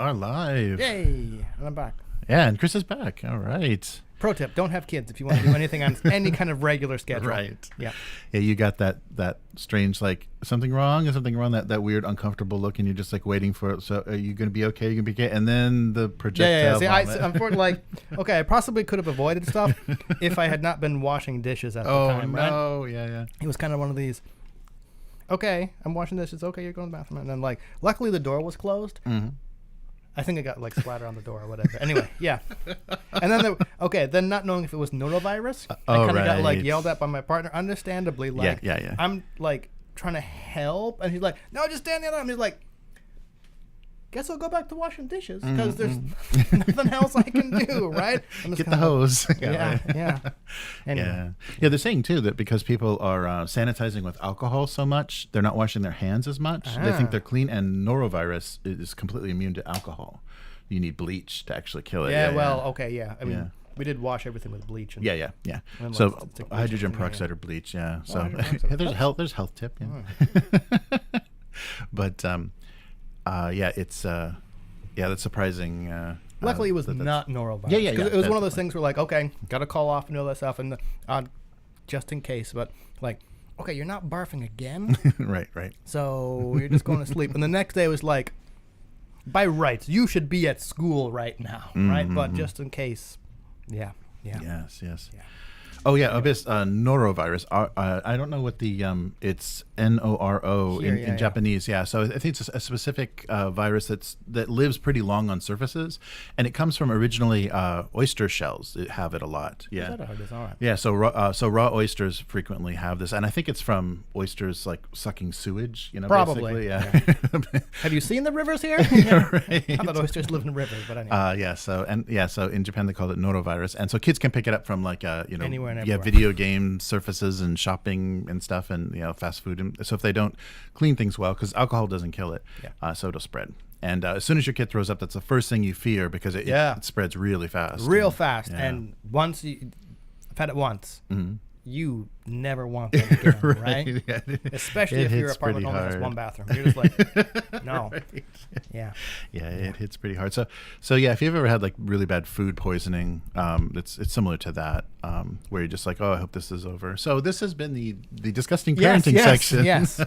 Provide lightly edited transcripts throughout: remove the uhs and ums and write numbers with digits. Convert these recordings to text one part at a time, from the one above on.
are live. Yay! And I'm back. Yeah, and Chris is back. All right. Pro tip, don't have kids if you want to do anything on any kind of regular schedule. Right. Yeah. Yeah, you got that strange, like, something wrong, that weird, uncomfortable look, and you're just, like, waiting for it. So are you going to be okay? You're going to be okay? And then the projectile I'm like, okay, I possibly could have avoided stuff if I had not been washing dishes at the time, right? Oh, no. Yeah. It was kind of one of these, okay, I'm washing dishes. Okay, you're going to the bathroom. And then, like, luckily the door was closed. Mm-hmm. I think I got like splatter on the door or whatever. Anyway, yeah. And then, then not knowing if it was norovirus, I kind of got like yelled at by my partner, understandably. Like, yeah. I'm like trying to help, and he's like, "No, just stand there." And he's like, "Guess I'll go back to washing dishes because there's nothing else I can do, right?" Get the hose. Yeah. Anyway. Yeah. They're saying too that because people are sanitizing with alcohol so much, they're not washing their hands as much. They think they're clean, and norovirus is completely immune to alcohol. You need bleach to actually kill it. I mean, we did wash everything with bleach. And Yeah. So hydrogen peroxide or bleach. Yeah. So there's a health tip. Yeah. But it's that's surprising. Luckily, it was not norovirus. Yeah. It was one of those things where, like, okay, got to call off and all that stuff, and just in case. But like, okay, you're not barfing again, right. So you're just going to sleep. And the next day was like, by rights, you should be at school right now, right? But just in case, yeah. Yes. Yeah. Oh yeah, Abyss norovirus. I don't know what the it's NORO in Japanese. Yeah, so I think it's a specific virus that lives pretty long on surfaces, and it comes from originally oyster shells. It have it a lot. Yeah. Yeah. So raw oysters frequently have this, and I think it's from oysters like sucking sewage. Probably. Basically. Yeah. Have you seen the rivers here? Right. I thought oysters live in rivers, but anyway. So in Japan they call it norovirus, and so kids can pick it up from like anywhere. Video game surfaces and shopping and stuff, and fast food. And so if they don't clean things well, because alcohol doesn't kill it, so it'll spread. And as soon as your kid throws up, that's the first thing you fear because it spreads really fast. And once I've had it once. Mm-hmm. You never want that again, right? Yeah. Especially if your apartment only has one bathroom. You're just like, no. Right. Yeah. It hits pretty hard. So if you've ever had like really bad food poisoning, it's similar to that, where you're just like, oh, I hope this is over. So this has been the disgusting parenting section. Yes.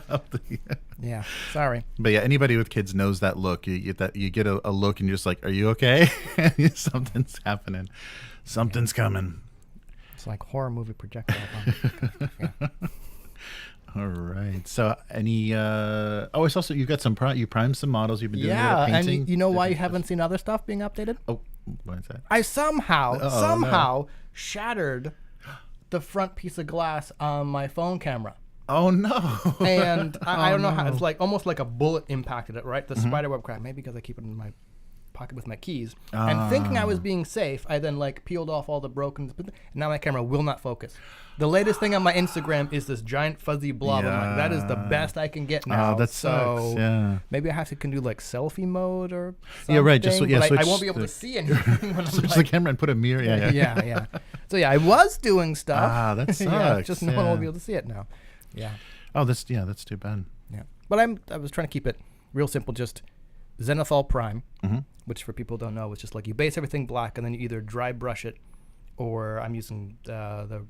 Yeah. Sorry. But yeah, anybody with kids knows that look. You get a look and you're just like, are you okay? Something's happening. Something's coming. Like horror movie projectile. All right. So any it's also you've got you primed some models you've been doing painting. And you know why you haven't seen other stuff being updated? Oh, what is that? I somehow shattered the front piece of glass on my phone camera. Oh no. And I don't know how, it's like almost like a bullet impacted it, right? The spiderweb crack, maybe because I keep it in my pocket with my keys, and thinking I was being safe, I then like peeled off all the broken, and now my camera will not focus. The latest thing on my Instagram is this giant fuzzy blob. I'm like, that is the best I can get now. That sucks. Yeah. Maybe I can do like selfie mode or something. Yeah, right. Just I won't be able to see anything when I'm switch the camera and put a mirror. Yeah. So I was doing stuff. That sucks. Just no one will be able to see it now. Yeah. Oh, that's too bad. Yeah. But I was trying to keep it real simple, just Zenithal Prime, which for people who don't know, it's just like you base everything black and then you either dry brush it, or I'm using the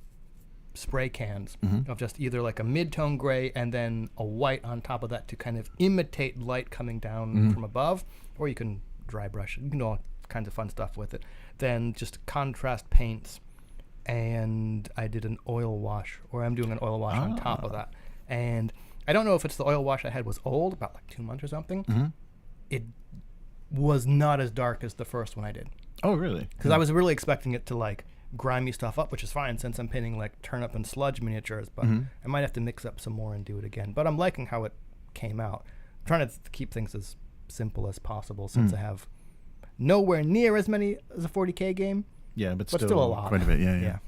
spray cans of just either like a mid-tone gray and then a white on top of that to kind of imitate light coming down from above, or you can dry brush it. You can do all kinds of fun stuff with it. Then just contrast paints, and I did an oil wash, or I'm doing an oil wash on top of that. And I don't know if it's the oil wash I had was old, about like 2 months or something. It was not as dark as the first one I did. Oh, really? Because I was really expecting it to like grimy stuff up, which is fine since I'm painting like turnip and sludge miniatures, but I might have to mix up some more and do it again. But I'm liking how it came out. I'm trying to keep things as simple as possible since I have nowhere near as many as a 40K game. Yeah, but still a lot. Quite a bit, yeah.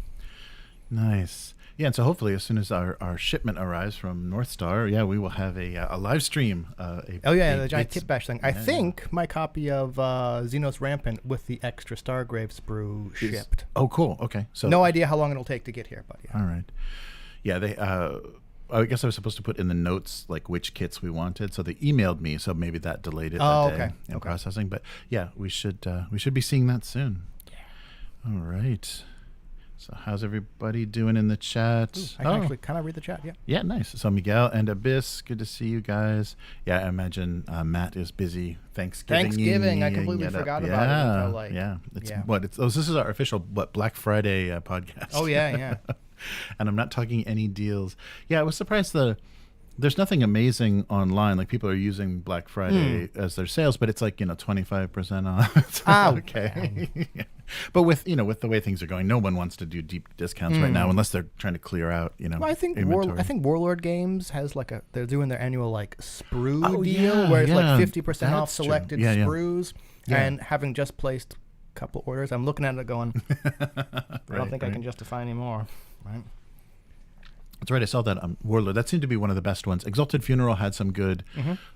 Nice. Yeah, and so hopefully as soon as our shipment arrives from North Star, we will have a live stream. The giant kit bash thing. I think my copy of Xenos Rampant with the extra Stargrave sprue shipped. Oh, cool. Okay. So no idea how long it'll take to get here, but yeah. All right. Yeah, they I guess I was supposed to put in the notes like which kits we wanted, so they emailed me. So maybe that delayed it a day in processing. But yeah, we should be seeing that soon. Yeah. All right. So how's everybody doing in the chat? Ooh, I can actually kind of read the chat. Yeah. Yeah, nice. So Miguel and Abyss, good to see you guys. Yeah, I imagine Matt is busy Thanksgiving. I completely forgot about it until this is our official Black Friday podcast. Oh yeah. And I'm not talking any deals. Yeah, I was surprised there's nothing amazing online. Like people are using Black Friday as their sales, but it's like 25% off. Okay. Yeah. But with the way things are going, no one wants to do deep discounts right now unless they're trying to clear out. Well, I think Warlord Games has they're doing their annual sprue deal where it's 50% off selected sprues, and having just placed a couple orders, I'm looking at it going, I don't think I can justify anymore. Right. That's right. I saw that Warlord. That seemed to be one of the best ones. Exalted Funeral had some good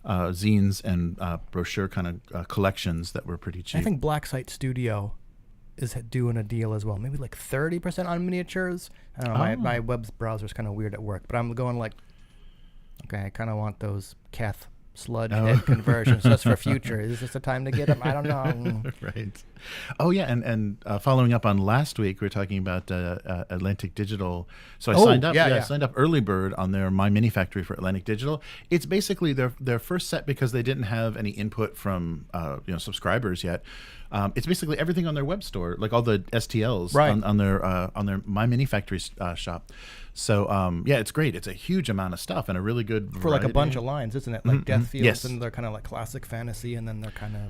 zines and brochure kind of collections that were pretty cheap. I think Blacksite Studio is doing a deal as well. Maybe 30% on miniatures. I don't know. My web browser's kind of weird at work, but I'm going okay, I kind of want those Keth sludge head conversions just for future. Is this the time to get them? I don't know. Right. Oh yeah, and following up on last week, we were talking about Atlantic Digital. So I signed up. I signed up early bird on their My Mini Factory for Atlantic Digital. It's basically their first set because they didn't have any input from subscribers yet. It's basically everything on their web store, like all the STLs on their My Mini Factory shop. So it's great. It's a huge amount of stuff and a really good for a bunch of lines, isn't it? Like Death Fields, and they're kind of classic fantasy, and then they're kind of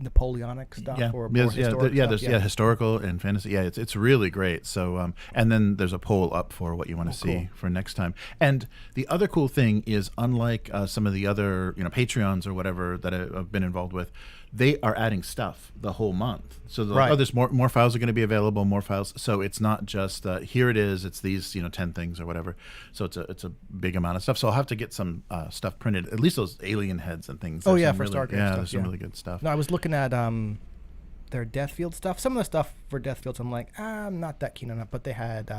Napoleonic stuff or more historic stuff. Historical and fantasy. Yeah, it's really great. So and then there's a poll up for what you want to see for next time. And the other cool thing is, unlike some of the other Patreons or whatever that I've been involved with, they are adding stuff the whole month. So they're there's more files are going to be available, more files. So it's not just here it is. It's these 10 things or whatever. So it's a big amount of stuff. So I'll have to get some stuff printed. At least those alien heads and things. For Stargate stuff. There's some really good stuff. No, I was looking at their Deathfield stuff. Some of the stuff for Deathfields, I'm like, I'm not that keen on it. But they had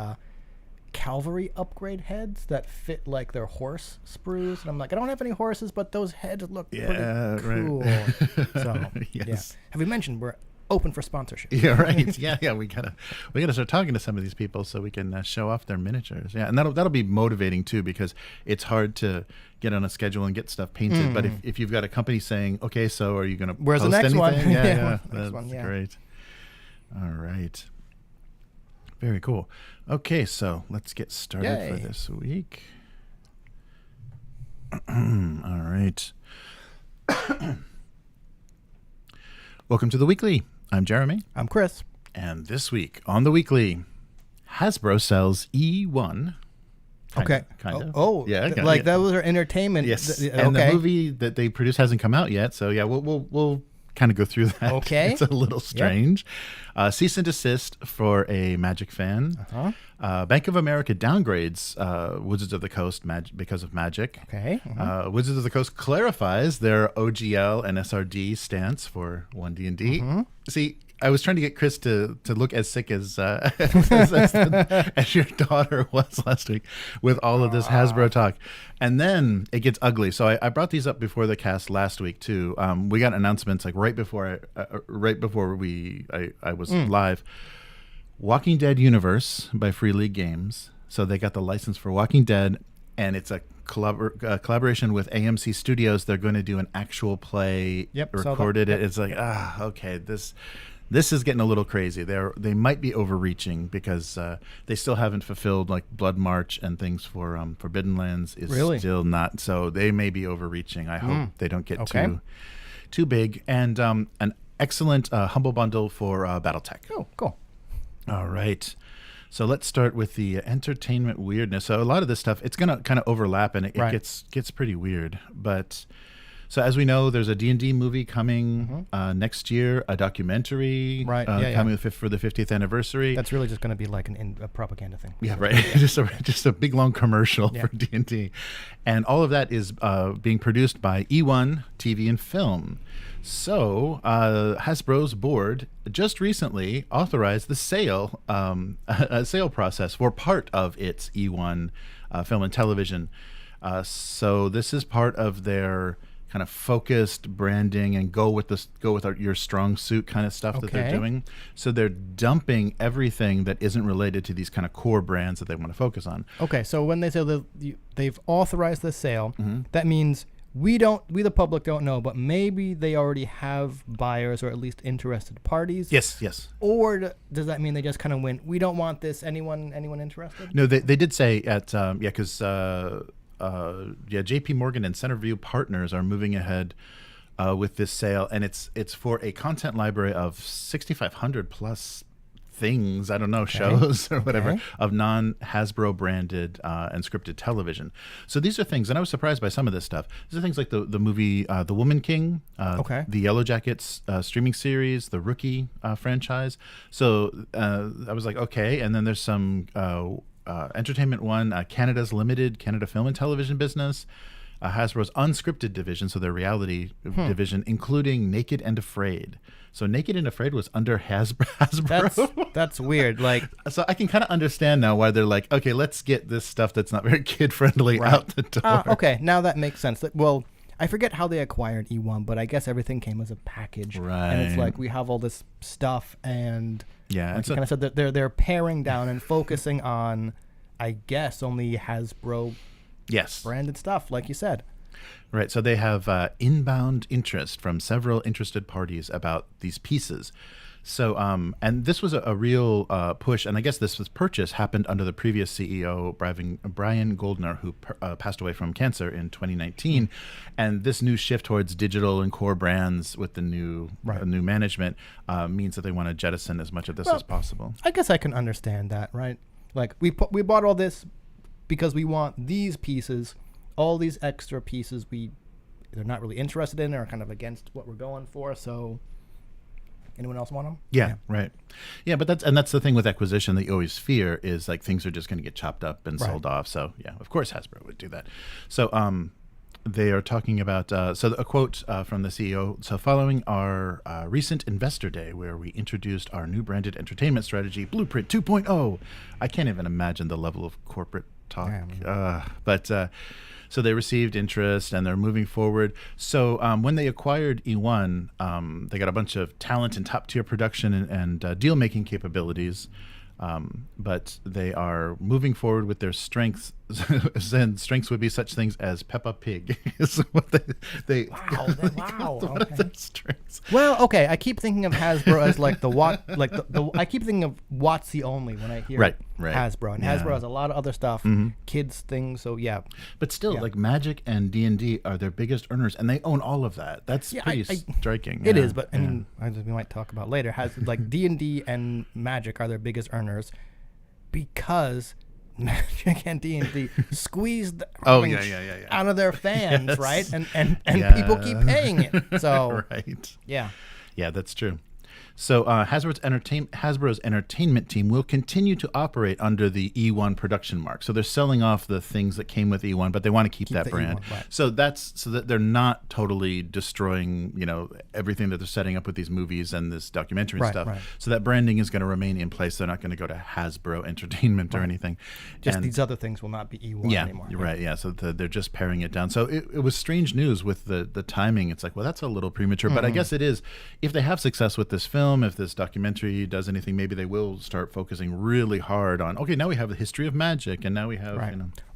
cavalry upgrade heads that fit their horse sprues, and I'm like, I don't have any horses, but those heads look pretty cool. Right. So have we mentioned we're open for sponsorship? Yeah, right. Yeah. We gotta start talking to some of these people so we can show off their miniatures. Yeah, and that'll be motivating too, because it's hard to get on a schedule and get stuff painted. But if you've got a company saying, okay, so are you going to where's post the next anything? one? Yeah, that's great. All right. Very cool. Okay, so let's get started for this week. All right. Welcome to the Weekly. I'm Jeremy. I'm Chris. And this week on the Weekly, Hasbro sells eOne. Kind of. Oh, yeah. That was our entertainment. Yes. And the movie that they produced hasn't come out yet, so yeah, we'll kind of go through that. Okay. It's a little strange. Cease and desist for a Magic fan. Bank of America downgrades Wizards of the Coast because of Magic. Okay. Wizards of the Coast clarifies their OGL and SRD stance for 1D&D. See, I was trying to get Chris to look as sick as your daughter was last week with all of this Hasbro talk. And then it gets ugly. So I brought these up before the cast last week too. We got announcements right before I was live. Walking Dead Universe by Free League Games. So they got the license for Walking Dead, and it's a collaboration with AMC Studios. They're going to do an actual play. Recorded it. It's okay. This is getting a little crazy. They might be overreaching because they still haven't fulfilled Blood March and things for Forbidden Lands is still not. So they may be overreaching. I hope they don't get too big. And an excellent humble bundle for Battletech. Oh, cool. All right. So let's start with the entertainment weirdness. So a lot of this stuff, it's going to kind of overlap, and it gets pretty weird. But so as we know, there's a D&D movie coming next year, a documentary coming for the 50th anniversary. That's really just going to be like a propaganda thing. Yeah, right. just a big, long commercial for D&D. And all of that is being produced by eOne TV and Film. So Hasbro's board just recently authorized the sale, a sale process for part of its eOne film and television. So this is part of their kind of focused branding and go with your strong suit kind of stuff that they're doing. So they're dumping everything that isn't related to these kind of core brands that they want to focus on. Okay, so when they say they've authorized the sale, that means we the public don't know, but maybe they already have buyers or at least interested parties. Yes. Or does that mean they just kind of went, we don't want this? Anyone interested? No, they did say at because JP Morgan and Centerview Partners are moving ahead with this sale, and it's for a content library of 6,500 plus things, I don't know, shows or whatever, of non-Hasbro branded and scripted television. So these are things, and I was surprised by some of this stuff. These are things like the movie The Woman King, the Yellowjackets streaming series, the Rookie franchise. So I was like, okay, and then there's some Entertainment One, Canada film and television business, Hasbro's unscripted division, so their reality division, including Naked and Afraid. So Naked and Afraid was under Hasbro. That's weird. Like, so I can kind of understand now why they're like, okay, let's get this stuff that's not very kid friendly out the door. Okay, now that makes sense. Well, I forget how they acquired eOne, but I guess everything came as a package. Right. And it's like we have all this stuff, and yeah, like you kind of said that they're paring down and focusing on, I guess, only Hasbro branded stuff, like you said. Right. So they have inbound interest from several interested parties about these pieces. So, and this was a real push, and I guess this purchase happened under the previous CEO, Brian Goldner, who passed away from cancer in 2019. And this new shift towards digital and core brands with the new management means that they want to jettison as much of this as possible. I guess I can understand that, right? Like we bought all this because we want these pieces, all these extra pieces they're not really interested in or kind of against what we're going for. So anyone else want them? Yeah, right. Yeah, but that's the thing with acquisition that you always fear is like things are just going to get chopped up and sold off. So yeah, of course Hasbro would do that. So they are talking about so a quote from the CEO. So following our recent investor day where we introduced our new branded entertainment strategy, Blueprint 2.0. I can't even imagine the level of corporate talk. Yeah, so they received interest and they're moving forward. So when they acquired eOne, they got a bunch of talent and top tier production and deal making capabilities. But they are moving forward with their strengths. And strengths would be such things as Peppa Pig is what they wow. One of their strengths. Well, okay. I keep thinking of Hasbro as like I keep thinking of WotC only when I hear Hasbro, and Hasbro has a lot of other stuff, kids things. So yeah, but still, like Magic and D&D are their biggest earners, and they own all of that. That's pretty striking. It is, but I mean, we might talk about later. Has like D&D and Magic are their biggest earners because Magic and D&D squeeze the out of their fans, right? And people keep paying it. So yeah, that's true. So Hasbro's entertainment team will continue to operate under the eOne production mark. So they're selling off the things that came with eOne, but they want to keep that brand. eOne, right. So that they're not totally destroying, everything that they're setting up with these movies and this documentary stuff. Right. So that branding is going to remain in place. They're not going to go to Hasbro Entertainment or anything. Just these other things will not be eOne anymore. You're right. Yeah. So they're just paring it down. So it was strange news with the timing. It's like, well, that's a little premature, but I guess it is. If they have success with this film, if this documentary does anything, maybe they will start focusing really hard on, okay, now we have the history of Magic, and now we have,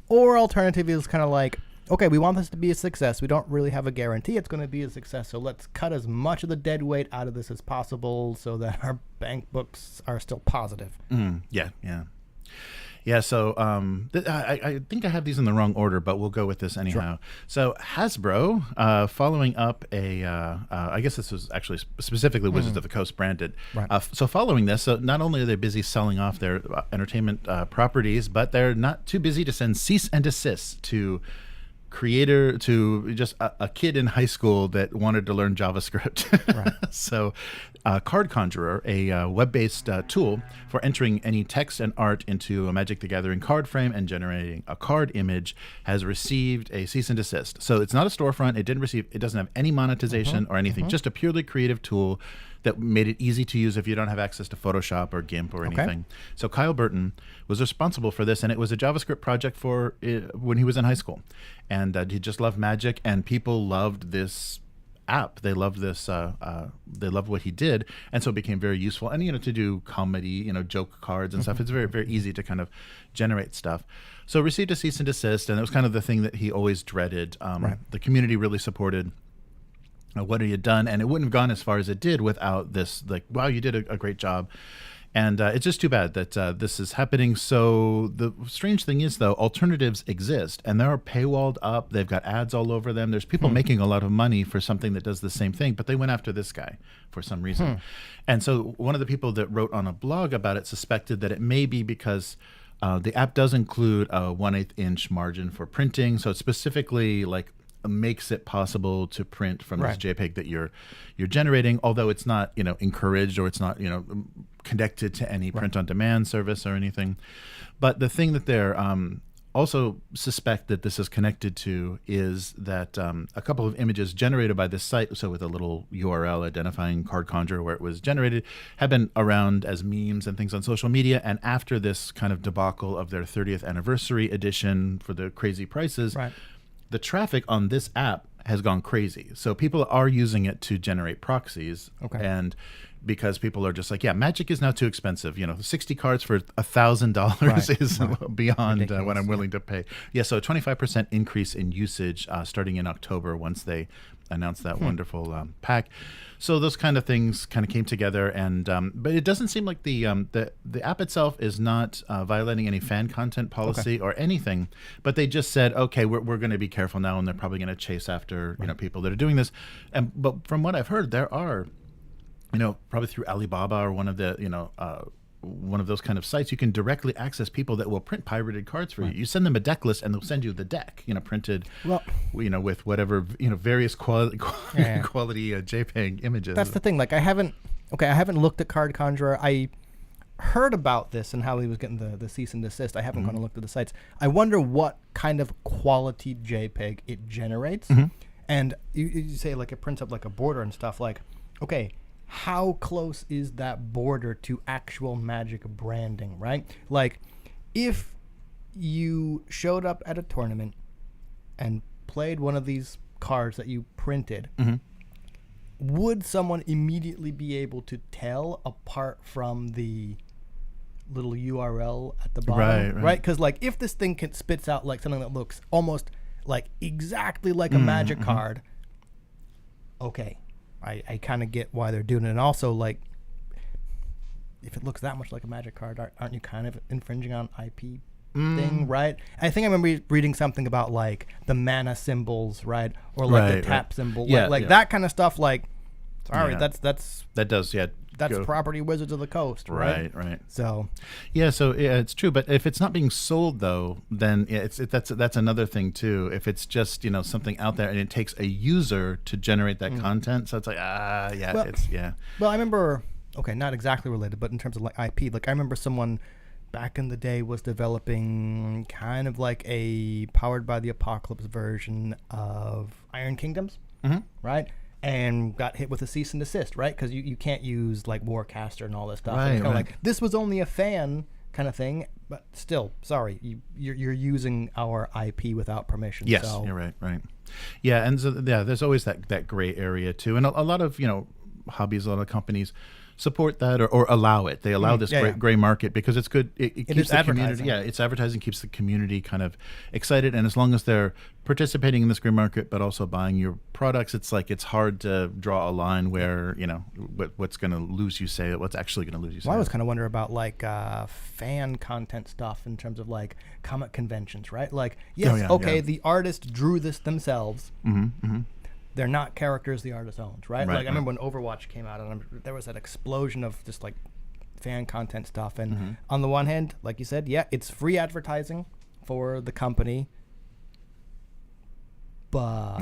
Or alternatively, it's kind of like, okay, we want this to be a success. We don't really have a guarantee it's going to be a success, so let's cut as much of the dead weight out of this as possible so that our bank books are still positive. Yeah, so I think I have these in the wrong order, but we'll go with this anyhow. Sure. So Hasbro, following up I guess this was actually specifically Wizards of the Coast branded. Right. So following this, so not only are they busy selling off their entertainment properties, but they're not too busy to send cease and desist to just a kid in high school that wanted to learn JavaScript. Right. So Card Conjurer, a web-based tool for entering any text and art into a Magic the Gathering card frame and generating a card image, has received a cease and desist. So it's not a storefront. It doesn't have any monetization or anything. Just a purely creative tool that made it easy to use if you don't have access to Photoshop or GIMP or anything. So Kyle Burton was responsible for this, and it was a JavaScript project for when he was in high school. And he just loved Magic, and people loved this app. They loved this. They loved what he did, and so it became very useful. And to do comedy, joke cards and stuff. It's very, very easy to kind of generate stuff. So received a cease and desist, and it was kind of the thing that he always dreaded. The community really supported what he had done, and it wouldn't have gone as far as it did without this. Like, wow, you did a great job. And it's just too bad that this is happening. So the strange thing is, though, alternatives exist, and they're paywalled up. They've got ads all over them. There's people making a lot of money for something that does the same thing, but they went after this guy for some reason. And so one of the people that wrote on a blog about it suspected that it may be because the app does include a 1/8 inch margin for printing. So it's specifically like makes it possible to print from this JPEG that you're generating, although it's not encouraged, or it's not connected to any print-on-demand service or anything. But the thing that they're also suspect that this is connected to is that a couple of images generated by this site, so with a little URL identifying Card Conjurer where it was generated, have been around as memes and things on social media. And after this kind of debacle of their 30th anniversary edition for the crazy prices, the traffic on this app has gone crazy. So people are using it to generate proxies. And because people are just like, Magic is now too expensive. 60 cards for $1,000 is beyond what I'm willing to pay. So a 25% increase in usage starting in October once they announced that wonderful pack. So those kind of things kind of came together, and but it doesn't seem like the app itself is not violating any fan content policy or anything. But they just said, okay, we're going to be careful now, and they're probably going to chase after people that are doing this. But from what I've heard, there are probably through Alibaba or one of those kind of sites, you can directly access people that will print pirated cards for you. You send them a deck list, and they'll send you the deck, printed, with whatever, various quality JPEG images. That's the thing. Like, I haven't looked at Card Conjurer. I heard about this and how he was getting the cease and desist. I haven't gone and looked at the sites. I wonder what kind of quality JPEG it generates. And you say, like, it prints up like a border and stuff. Like, okay, how close is that border to actual Magic branding, right? Like, if you showed up at a tournament and played one of these cards that you printed, would someone immediately be able to tell apart from the little URL at the bottom? Right? Because, like, if this thing spits out like something that looks almost like exactly like a Magic card, okay, I kind of get why they're doing it. And also, like, if it looks that much like a Magic card, aren't you kind of infringing on IP thing, right? I think I remember reading something about, like, the mana symbols, right? Or, like, the tap symbol. Like that kind of stuff, like, sorry, that's property Wizards of the Coast, right? Right. So it's true. But if it's not being sold, though, then that's another thing too. If it's just something out there and it takes a user to generate that content, so it's like Well, I remember, not exactly related, but in terms of like IP, like I remember someone back in the day was developing kind of like a Powered by the Apocalypse version of Iron Kingdoms, right? And got hit with a cease and desist, right? Because you can't use like Warcaster and all this stuff. It's kind of like, this was only a fan kind of thing, but still, sorry, you're using our IP without permission. Yes, so. you're right. Yeah, and so, there's always that gray area too, and a lot of hobbies, a lot of companies support that or allow it. They allow this gray market because it's good. It keeps the community. Yeah, it's advertising, keeps the community kind of excited. And as long as they're participating in this gray market, but also buying your products, it's hard to draw a line where, what's going to lose you sale, what's actually going to lose you sale. Well, I was kind of wondering about like fan content stuff in terms of like comic conventions, right? Like, the artist drew this themselves. They're not characters the artist owns, right? Like I remember when Overwatch came out, and there was that explosion of just like fan content stuff. And on the one hand, like you said, it's free advertising for the company, but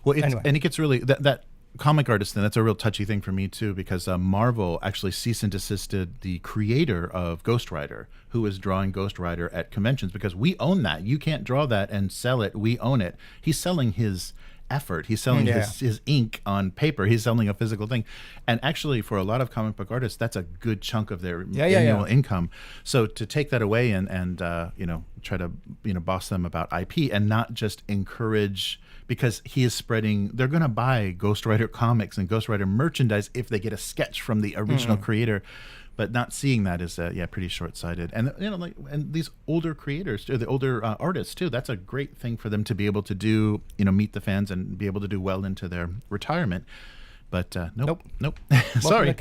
well, anyway. And it gets really that comic artist thing, that's a real touchy thing for me too, because Marvel actually cease and desisted the creator of Ghost Rider, who was drawing Ghost Rider at conventions, because we own that. You can't draw that and sell it. We own it. He's selling his effort. He's selling his ink on paper. He's selling a physical thing. And actually, for a lot of comic book artists, that's a good chunk of their annual income. So to take that away and try to boss them about IP and not just encourage, because he is spreading, they're going to buy Ghost Rider comics and Ghost Rider merchandise if they get a sketch from the original creator. But not seeing that is pretty short-sighted. And and these older creators, or the older artists too, that's a great thing for them to be able to do, meet the fans and be able to do well into their retirement. But nope. Sorry.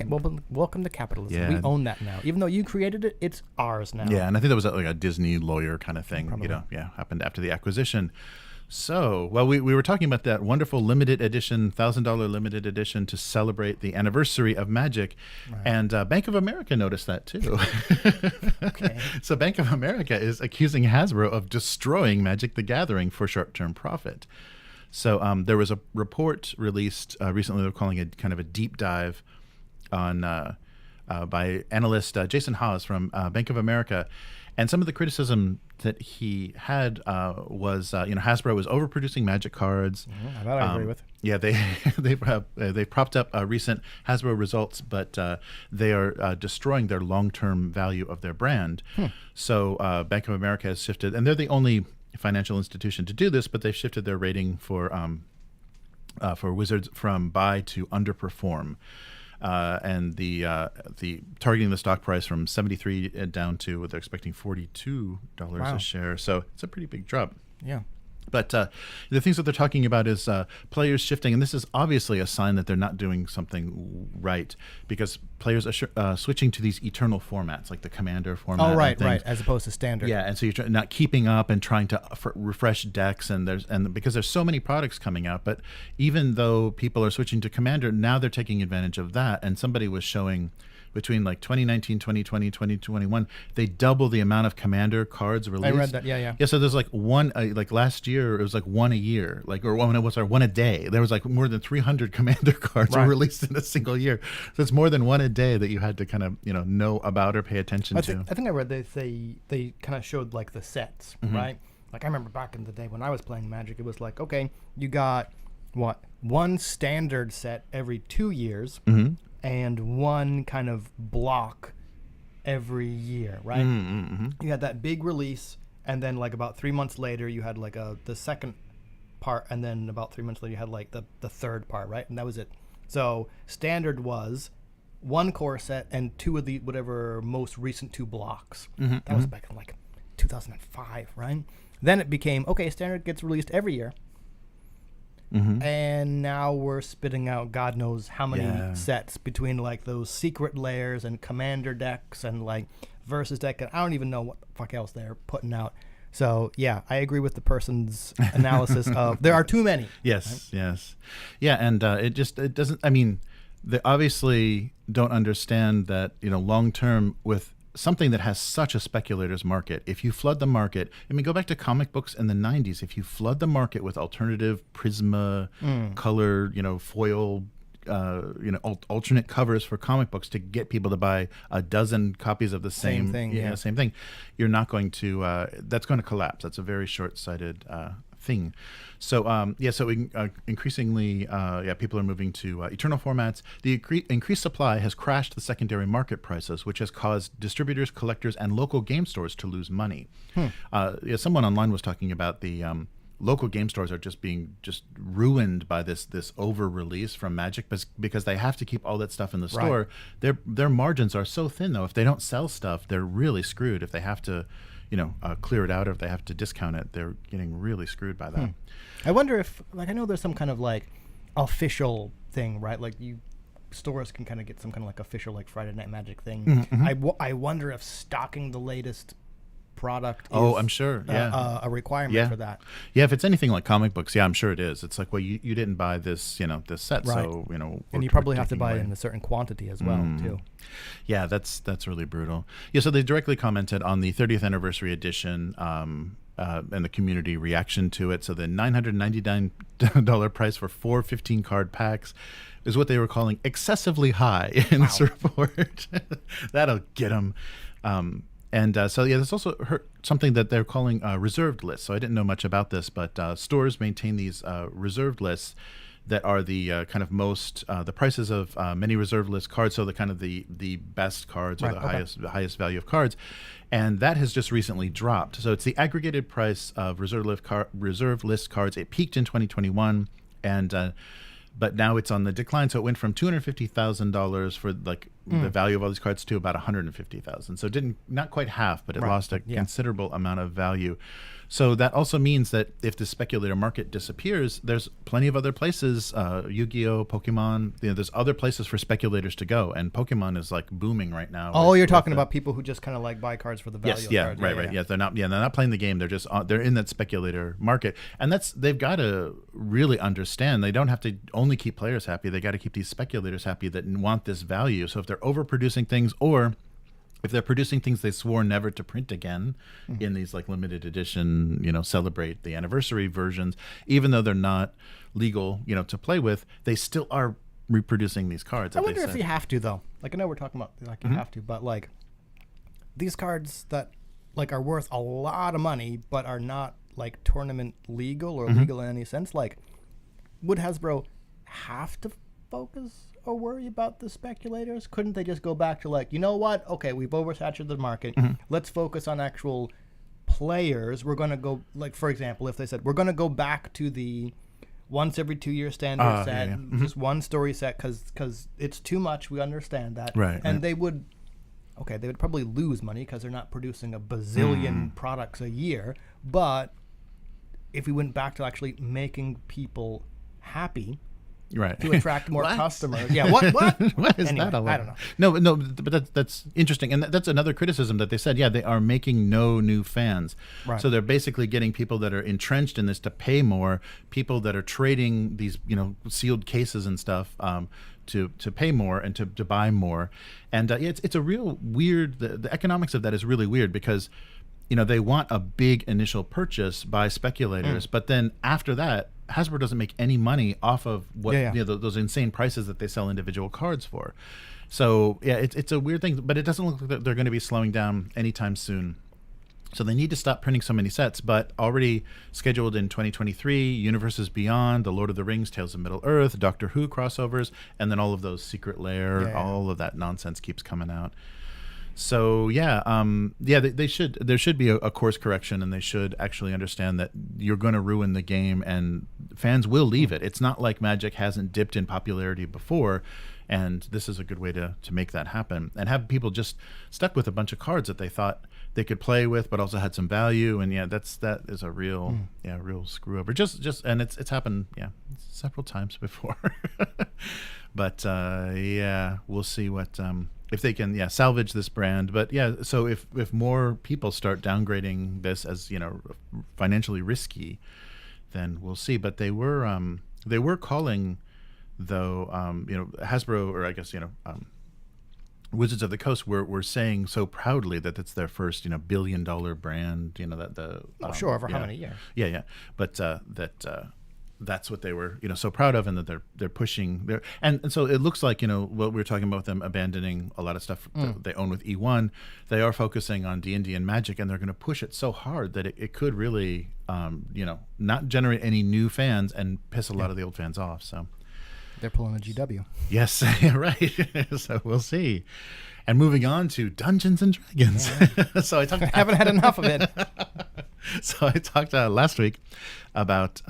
Welcome to capitalism. Yeah. We own that now. Even though you created it, it's ours now. Yeah, and I think that was like a Disney lawyer kind of thing. Probably. Happened after the acquisition. So, well, we were talking about that wonderful limited edition, $1,000 limited edition to celebrate the anniversary of Magic. Right. And Bank of America noticed that too. Okay. So Bank of America is accusing Hasbro of destroying Magic the Gathering for short-term profit. So there was a report released recently, they're calling it kind of a deep dive on by analyst Jason Haas from Bank of America. And some of the criticism that he had was, Hasbro was overproducing Magic cards. That I agree with. Yeah, they propped up recent Hasbro results, but they are destroying their long-term value of their brand. So Bank of America has shifted, and they're the only financial institution to do this, but they've shifted their rating for Wizards from buy to underperform. And the targeting the stock price from 73 down to they're expecting $42 a share. So it's a pretty big drop. Yeah. But the things that they're talking about is players shifting, and this is obviously a sign that they're not doing something right, because players are switching to these eternal formats, like the Commander format. Oh, right, as opposed to standard. Yeah, and so you're not keeping up and trying to refresh decks, and because there's so many products coming out. But even though people are switching to Commander, now they're taking advantage of that. And somebody was showing, between like 2019, 2020, 2021, they double the amount of Commander cards released. I read that, yeah. Yeah, so there's like one, like last year, it was like one a year, one a day. There was like more than 300 Commander cards were released in a single year. So it's more than one a day that you had to kind of, know about or pay attention to. I think I read they kind of showed like the sets, right? Like I remember back in the day when I was playing Magic, it was like, okay, you got one standard set every 2 years. And one kind of block every year, right? You had that big release, and then like about 3 months later, you had like the second part, and then about 3 months later, you had like the third part, right? And that was it. So standard was one core set and two of the whatever most recent two blocks. That was back in like 2005, right? Then it became, okay, standard gets released every year. And now we're spitting out God knows how many sets between like those secret layers and Commander decks and like versus deck, and I don't even know what the fuck else they're putting out. So yeah, I agree with the person's analysis of there are too many. Yes. Yeah, and it doesn't. I mean, they obviously don't understand that long term with something that has such a speculator's market. If you flood the market, go back to comic books in the 90s. If you flood the market with alternative Prisma color, foil, alternate covers for comic books to get people to buy a dozen copies of the same thing, same thing, you're not going to. That's going to collapse. That's a very short-sighted thing. So increasingly, people are moving to eternal formats. The increased supply has crashed the secondary market prices, which has caused distributors, collectors, and local game stores to lose money. Someone online was talking about the local game stores are just being ruined by this over release from Magic, because they have to keep all that stuff in the store. Their margins are so thin though. If they don't sell stuff, they're really screwed. If they have to clear it out, or if they have to discount it, they're getting really screwed by that. I wonder if, I know there's some kind of like official thing, right? Like stores can kind of get some kind of like official like Friday Night Magic thing. I wonder if stocking the latest product is I'm sure. a requirement for that. Yeah, if it's anything like comic books, I'm sure it is. It's like, well, you didn't buy this, this set, so and you probably have to buy it in a certain quantity as well too. Yeah, that's really brutal. Yeah, so they directly commented on the 30th anniversary edition. and the community reaction to it. So the $999 price for 4 15-card packs is what they were calling excessively high in this report. That'll get them. So there's also something that they're calling reserved lists. So I didn't know much about this, but stores maintain these reserved lists that are the kind of most the prices of many reserved list cards. So the kind of the best cards or the highest value of cards, and that has just recently dropped. So it's the aggregated price of reserved list cards. It peaked in 2021, and but now it's on the decline. So it went from $250,000 for like the value of all these cards to about $150,000. So it didn't, not quite half, but it lost a considerable amount of value. So that also means that if the speculator market disappears, there's plenty of other places, Yu-Gi-Oh, Pokemon, there's other places for speculators to go. And Pokemon is like booming right now. Oh, you're talking about people who just kind of like buy cards for the value of cards. Right. Yes, they're not playing the game. They're just, they're in that speculator market. And they've got to really understand, they don't have to only keep players happy. They got to keep these speculators happy that want this value. So if they're overproducing things, or if they're producing things they swore never to print again in these like limited edition, celebrate the anniversary versions, even though they're not legal, to play with, they still are reproducing these cards. I wonder if you have to, though. Like, I know we're talking about like you have to, but like these cards that like are worth a lot of money but are not like tournament legal or legal in any sense, like would Hasbro have to focus or worry about the speculators? Couldn't they just go back to like, you know what? Okay, we've oversaturated the market. Let's focus on actual players. We're going to go, like, for example, if they said, we're going to go back to the once every 2 year standard set, just one story set, because it's too much. We understand that. Right. And they would probably lose money because they're not producing a bazillion products a year. But if we went back to actually making people happy, right, to attract more customers. Yeah, what? What is anyway, that all I about? don't know. No, but that's interesting, and that's another criticism that they said. Yeah, they are making no new fans, Right. So they're basically getting people that are entrenched in this to pay more, people that are trading these sealed cases and stuff to pay more and to buy more, and it's a real weird. The economics of that is really weird because they want a big initial purchase by speculators, but then after that, Hasbro doesn't make any money off of what those insane prices that they sell individual cards for. So it's a weird thing, but it doesn't look like they're going to be slowing down anytime soon. So they need to stop printing so many sets, but already scheduled in 2023, Universes Beyond, The Lord of the Rings, Tales of Middle-earth, Doctor Who crossovers, and then all of those Secret Lair, all of that nonsense keeps coming out. So they should. There should be a course correction, and they should actually understand that you're going to ruin the game, and fans will leave it. It's not like Magic hasn't dipped in popularity before, and this is a good way to make that happen and have people just stuck with a bunch of cards that they thought they could play with, but also had some value. And that is a real real screw over. Just and it's happened several times before, but we'll see what. If they can salvage this brand. But so if more people start downgrading this as financially risky, then we'll see. But they were calling, though, Hasbro, or I guess Wizards of the Coast were saying so proudly that it's their first $1 billion brand, that the over how many years? But that's what they were so proud of, and that they're pushing there, and so it looks like what we were talking about with them abandoning a lot of stuff that they own with eOne. They are focusing on D&D and Magic, and they're going to push it so hard that it could really not generate any new fans and piss a lot of the old fans off. So they're pulling a GW. Yes, right. So we'll see. And moving on to Dungeons and Dragons. So I haven't had enough of it. So I talked last week about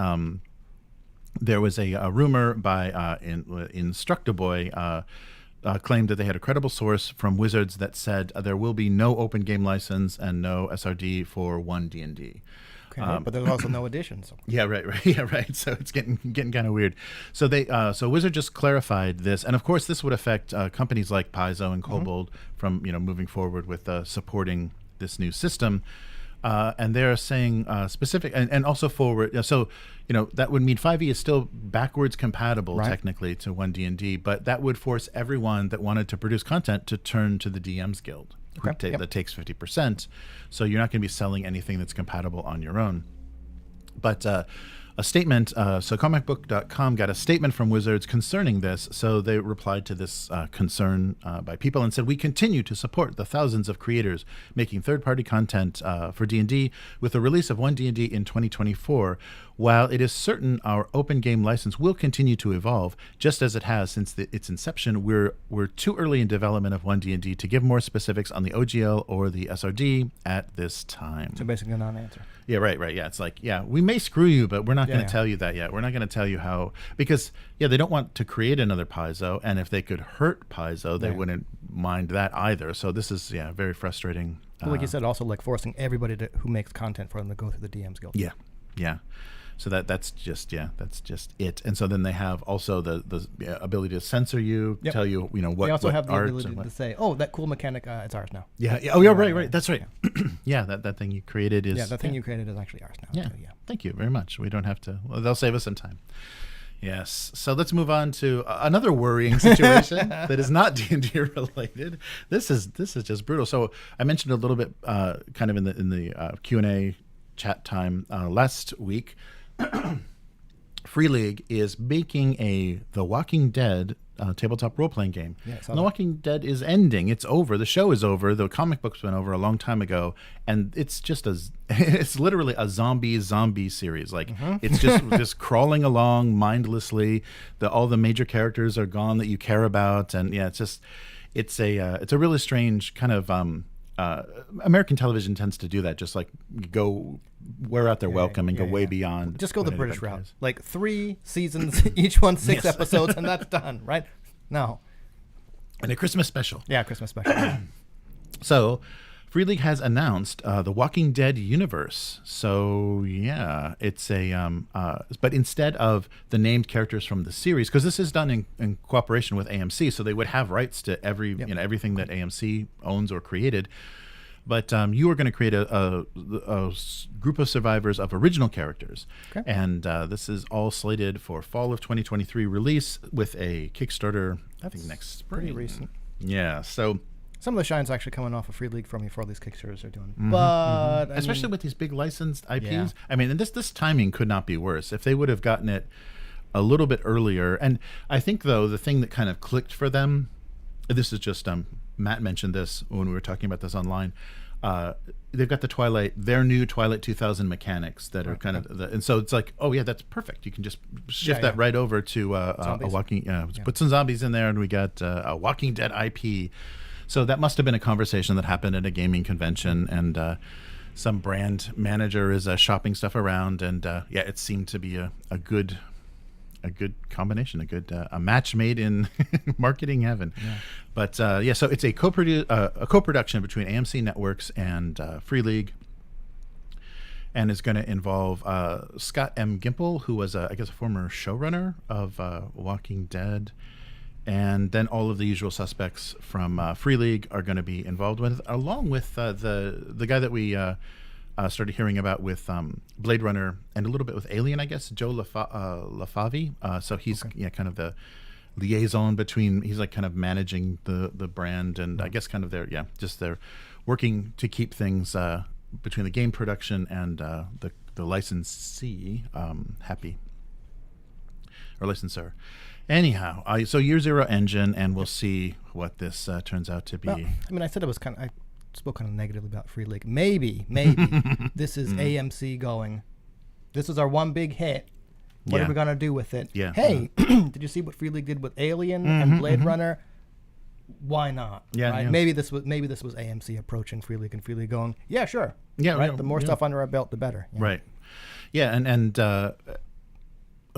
there was a rumor by Instructaboy claimed that they had a credible source from Wizards that said there will be no open game license and no SRD for one D&D. Okay, but there's also no editions. Yeah, right. So it's getting kind of weird. So so Wizard just clarified this, and of course this would affect companies like Paizo and Kobold from moving forward with supporting this new system. And they're saying specific and also forward. So that would mean 5e is still backwards compatible technically to 1D&D, but that would force everyone that wanted to produce content to turn to the DM's Guild. that takes 50%. So you're not going to be selling anything that's compatible on your own. But a statement, so comicbook.com got a statement from Wizards concerning this. So they replied to this concern by people and said, "We continue to support the thousands of creators making third-party content for D&D with the release of One D&D in 2024. While it is certain our open game license will continue to evolve, just as it has since its inception, we're too early in development of One D&D to give more specifics on the OGL or the SRD at this time." So basically a non-answer. Yeah, right. Yeah, it's like, yeah, we may screw you, but we're not going to tell you that yet. We're not going to tell you how, because, yeah, they don't want to create another Paizo, and if they could hurt Paizo, they wouldn't mind that either. So this is, very frustrating. Well, like you said, also like forcing everybody who makes content for them to go through the DMs Guild. Yeah. So that's just it. And so then they have also the ability to censor you, tell you, what they also what have the art ability to say, "Oh, that cool mechanic, it's ours now." Yeah. Oh, yeah. Right. That's right. Yeah. That thing you created is. Yeah, that thing you created is actually ours now. Yeah. Thank you very much. We don't have to. Well, they'll save us some time. Yes. So let's move on to another worrying situation that is not D&D related. This is just brutal. So I mentioned a little bit, kind of in the Q&A chat time last week. Free League is making The Walking Dead tabletop role-playing game. The Walking Dead is ending. It's over. The show is over. The comic book's been over a long time ago, and it's just it's literally a zombie series. Like it's just crawling along mindlessly. All the major characters are gone that you care about, and it's a really strange kind of American television tends to do that. Just like wear out their welcome and go way beyond. Just go the British route. Like 3 seasons, each one 6 episodes, and that's done, right? No. And a Christmas special. Yeah, Christmas special. So, Free League has announced the Walking Dead universe. So, yeah, it's but instead of the named characters from the series, because this is done in cooperation with AMC, so they would have rights to everything that AMC owns or created. But you are going to create a group of survivors of original characters. Okay. And this is all slated for fall of 2023 release with a Kickstarter, I think, next spring. Pretty recent. Yeah, so... Some of the shine's actually coming off of Free League for me for all these Kickstarters are doing. But especially with these big licensed IPs. Yeah. I mean, and this timing could not be worse. If they would have gotten it a little bit earlier. And I think, though, the thing that kind of clicked for them, this is just... Matt mentioned this when we were talking about this online. They've got their new Twilight 2000 mechanics that are kind of, and so it's like, oh yeah, that's perfect. You can just shift that right over to a Walking, put some zombies in there, and we got a Walking Dead IP. So that must have been a conversation that happened at a gaming convention, and some brand manager is shopping stuff around, and it seemed to be a good combination, a match made in marketing heaven. But so it's a co-production between AMC Networks and Free League, and it's going to involve Scott M. Gimple, who was I guess a former showrunner of Walking Dead, and then all of the usual suspects from Free League are going to be involved with, along with the guy that we started hearing about with Blade Runner and a little bit with Alien, I guess, Joe LaFavi. So he's kind of the liaison between, he's like kind of managing the brand, and I guess kind of they're working to keep things between the game production and the licensee happy, or licensor. Anyhow, so Year Zero engine, and we'll see what this turns out to be. Well, I mean, I said I spoke kind of negatively about Free League. Maybe this is AMC going, this is our one big hit. What are we going to do with it? Yeah. Hey, did you see what Free League did with Alien and Blade Runner? Why not? Yeah, right? Maybe this was AMC approaching Free League, and Free League going, yeah, sure. Yeah, right. The more stuff under our belt, the better. Yeah. Right. Yeah, and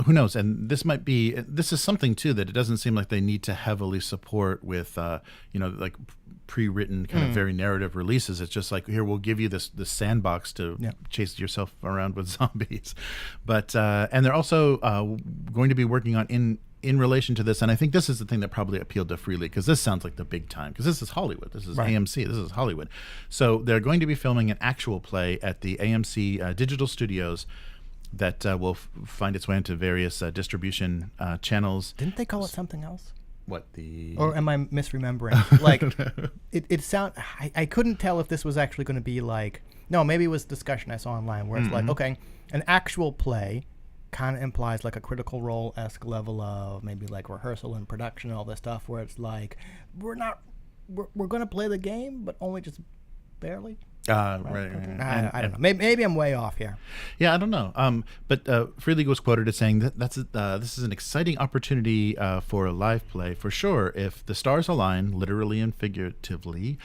who knows? And this is something too that it doesn't seem like they need to heavily support with, like pre-written kind of very narrative releases. It's just like, here, we'll give you this sandbox to chase yourself around with zombies. But and they're also going to be working on in relation to this, and I think this is the thing that probably appealed to Free League, because this sounds like the big time, because this is Hollywood, this is AMC, this is Hollywood. So they're going to be filming an actual play at the AMC digital studios that will find its way into various distribution channels. Didn't they call it something else? What the? Or am I misremembering? Like, I couldn't tell if this was actually going to be like, no, maybe it was discussion I saw online where it's like, okay, an actual play kind of implies like a Critical Role-esque level of maybe like rehearsal and production and all this stuff where it's like, we're going to play the game, but only just barely. Right. I don't know. Maybe I'm way off here. Yeah, I don't know. But Free League was quoted as saying that this is an exciting opportunity for a live play for sure. If the stars align, literally and figuratively,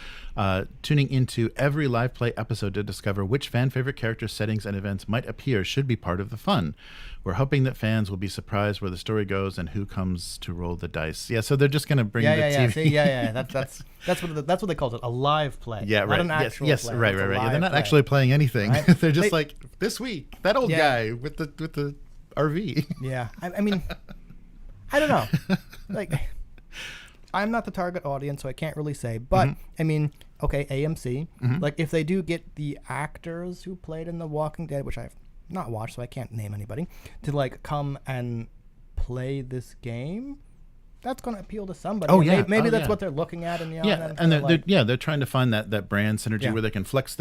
tuning into every live play episode to discover which fan favorite characters, settings, and events might appear should be part of the fun. We're hoping that fans will be surprised where the story goes and who comes to roll the dice. Yeah, so they're just going to bring the TV. See, that's what they called it, a live play. Yeah, not right. an actual yes, play. right. Yeah, they're not play. actually playing anything. Right? They're just like this week that old guy with the RV. Yeah, I mean, I don't know. Like, I'm not the target audience, so I can't really say. But I mean, okay, AMC. Like, if they do get the actors who played in The Walking Dead, which I've not watched, so I can't name anybody, to like come and play this game, that's going to appeal to somebody. Oh yeah, maybe that's what they're looking at in the they're trying to find that brand synergy where they can flex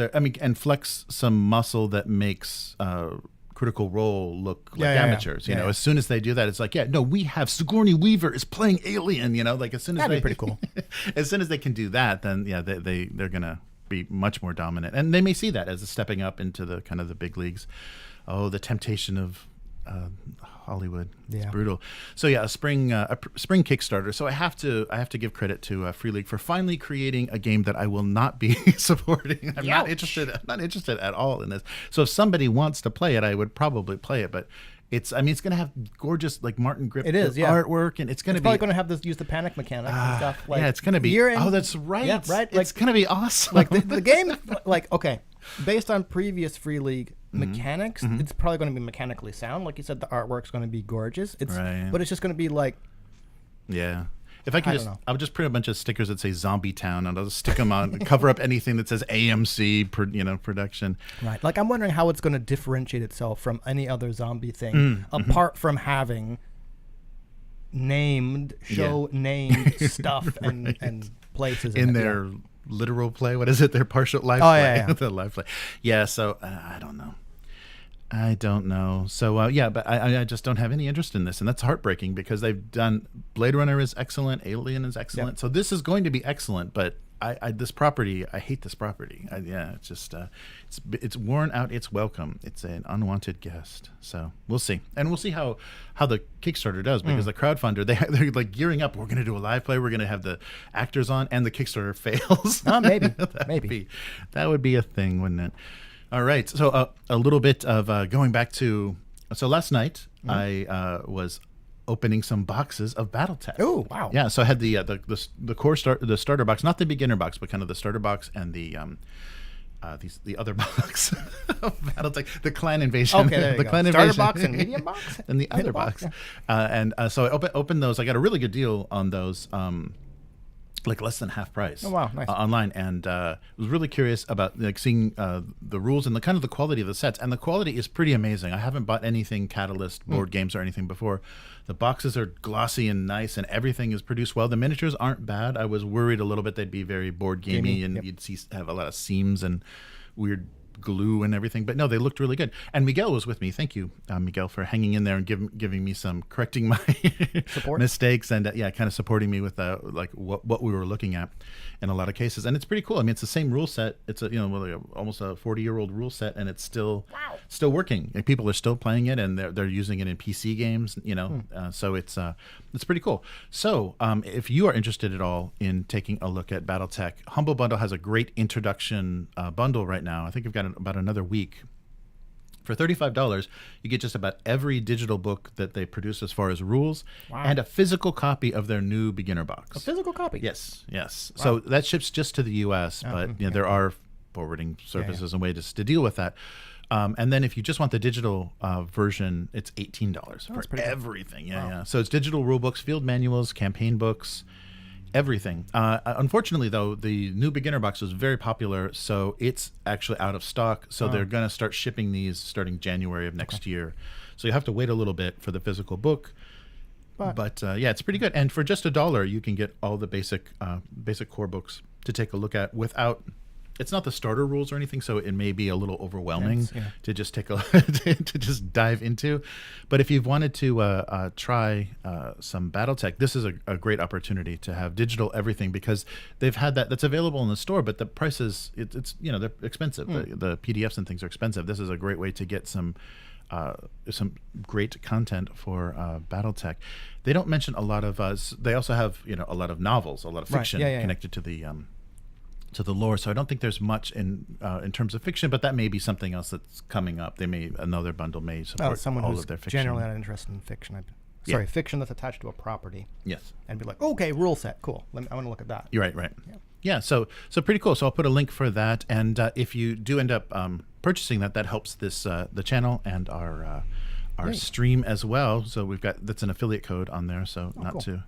flex some muscle that makes Critical Role look like amateurs. You know, as soon as they do that, it's like, we have Sigourney Weaver is playing Alien. You know, like as soon as that'd be pretty cool. As soon as they can do that, then they're gonna be much more dominant, and they may see that as a stepping up into the kind of the big leagues. Oh, the temptation of Hollywood. It's brutal. So a spring Kickstarter. So I have to give credit to Free League for finally creating a game that I will not be supporting. I'm not interested at all in this. So if somebody wants to play it, I would probably play it, but it's going to have gorgeous like Martin Grip artwork, and it's probably going to have use the panic mechanic and stuff. Like, it's going to be. Oh, that's right. Yeah, right. It's going to be awesome. Like the game, like based on previous Free League mechanics, it's probably going to be mechanically sound. Like you said, the artwork's going to be gorgeous. But it's just going to be like, if I can I'll just print a bunch of stickers that say Zombie Town, and I'll just stick them on, cover up anything that says AMC, production. Right. Like I'm wondering how it's going to differentiate itself from any other zombie thing, apart from having named stuff and places in their literal play. What is it? Their partial live play. The live play. Yeah. So I don't know. So but I just don't have any interest in this, and that's heartbreaking because they've done Blade Runner is excellent, Alien is excellent, so this is going to be excellent. But I hate this property. It's just it's worn out its welcome. It's an unwanted guest. So we'll see, and we'll see how the Kickstarter does, because the crowdfunder they're like gearing up. We're going to do a live play. We're going to have the actors on, and the Kickstarter fails. Maybe that would be a thing, wouldn't it? All right, so a little bit of going back to last night. I was opening some boxes of Battletech. Oh wow! Yeah, so I had the core the starter box, not the beginner box, but kind of the starter box and the other box of Battletech, the Clan Invasion. Okay, there you go. Clan Starter Invasion. box and medium box, and the other box. So I opened those. I got a really good deal on those. Like less than half price. Oh wow, nice. Online, and was really curious about like seeing the rules and the kind of the quality of the sets, and the quality is pretty amazing. I haven't bought anything Catalyst board games or anything before. The boxes are glossy and nice, and everything is produced well. The miniatures aren't bad. I was worried a little bit they'd be very board gamey, and you'd have a lot of seams and weird glue and everything, but no, they looked really good. And Miguel was with me. Thank you, Miguel, for hanging in there and giving me some, correcting my mistakes, and kind of supporting me with like what we were looking at in a lot of cases. And it's pretty cool. I mean, it's the same rule set. It's almost a 40-year-old rule set, and it's still working. And people are still playing it, and they're using it in PC games. So it's pretty cool. So if you are interested at all in taking a look at Battletech, Humble Bundle has a great introduction bundle right now. I think we've got about another week. For $35, you get just about every digital book that they produce as far as rules, and a physical copy of their new beginner box. A physical copy? Yes. Wow. So that ships just to the U.S., but there are forwarding services and ways to deal with that. And then if you just want the digital version, it's $18 for everything. So it's digital rule books, field manuals, campaign books, everything. Unfortunately, though, the new beginner box was very popular, so it's actually out of stock. So they're going to start shipping these starting January of next year. So you have to wait a little bit for the physical book. spot. But yeah, it's pretty good. And for just $1, you can get all the basic core books to take a look at without. It's not the starter rules or anything, so it may be a little overwhelming to just take a to just dive into. But if you've wanted to try some Battletech, this is a great opportunity to have digital everything, because they've had that's available in the store, but the prices it's they're expensive. The PDFs and things are expensive. This is a great way to get some great content for Battletech. They don't mention a lot of. They also have a lot of novels, a lot of fiction connected to the lore. So I don't think there's much in terms of fiction, but that may be something else that's coming up. Another bundle may support someone all who's of their fiction. generally not interested in fiction. Fiction that's attached to a property. Yes. And be like, okay, rule set, cool. I want to look at that. You're right. Yeah. So pretty cool. So I'll put a link for that, and if you do end up purchasing that helps this the channel and our stream as well. So that's an affiliate code on there. So not to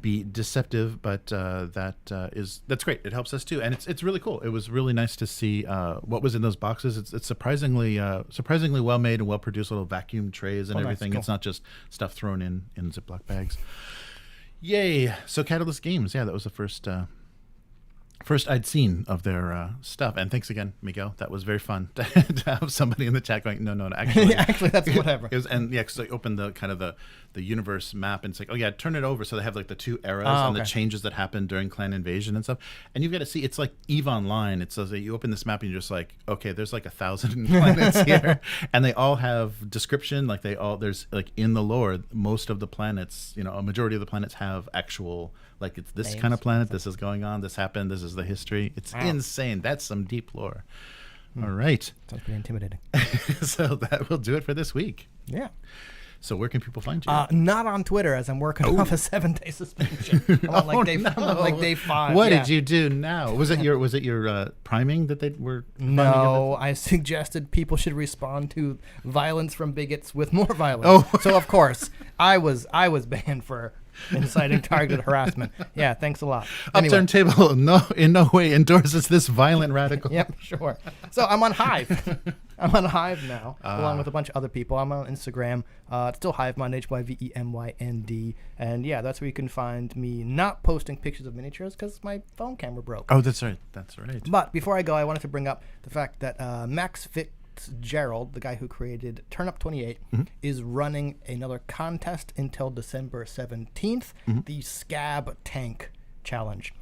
be deceptive, but that's great. It helps us too, and it's really cool. It was really nice to see what was in those boxes. It's surprisingly well made and well produced. Little vacuum trays and everything. Nice. Cool. It's not just stuff thrown in Ziploc bags. Yay! So Catalyst Games, that was the first I'd seen of their stuff. And thanks again, Miguel. That was very fun to have somebody in the chat going, no, actually. Actually, that's whatever. Because they opened the universe map, and it's like, oh yeah, turn it over. So they have like the two eras and the changes that happened during Clan Invasion and stuff. And you've got to see, it's like EVE Online. It says that you open this map and you're just like, okay, there's like 1,000 planets here. And they all have description. There's like in the lore, most of the planets, a majority of the planets have actual, like it's this kind of planet, this is going on, this happened, this is the history. It's insane. That's some deep lore. All right. Sounds pretty intimidating. So that will do it for this week. Yeah. So where can people find you? Not on Twitter, as I'm working off a 7-day suspension. I'm on like day 5. What did you do now? Was it your priming that they were? No, I suggested people should respond to violence from bigots with more violence. So of course I was banned for inciting targeted harassment. Yeah, thanks a lot. Upturned Table in no way endorses this violent radical. Yep, sure. So I'm on Hive. I'm on Hive now, along with a bunch of other people. I'm on Instagram. It's still Hivemind, HYVEMYND. And yeah, that's where you can find me not posting pictures of miniatures because my phone camera broke. Oh, that's right. But before I go, I wanted to bring up the fact that Max Fitzgerald, the guy who created Turnip 28, is running another contest until December 17th, the Scab Tank Challenge.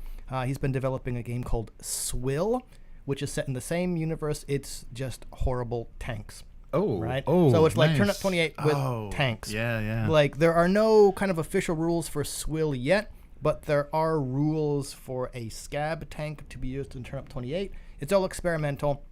He's been developing a game called Swill, which is set in the same universe. It's just horrible tanks. Oh, right. Oh, so it's like nice. Turnip 28 with tanks. Yeah. Like there are no kind of official rules for Swill yet, but there are rules for a Scab tank to be used in Turnip 28. It's all experimental.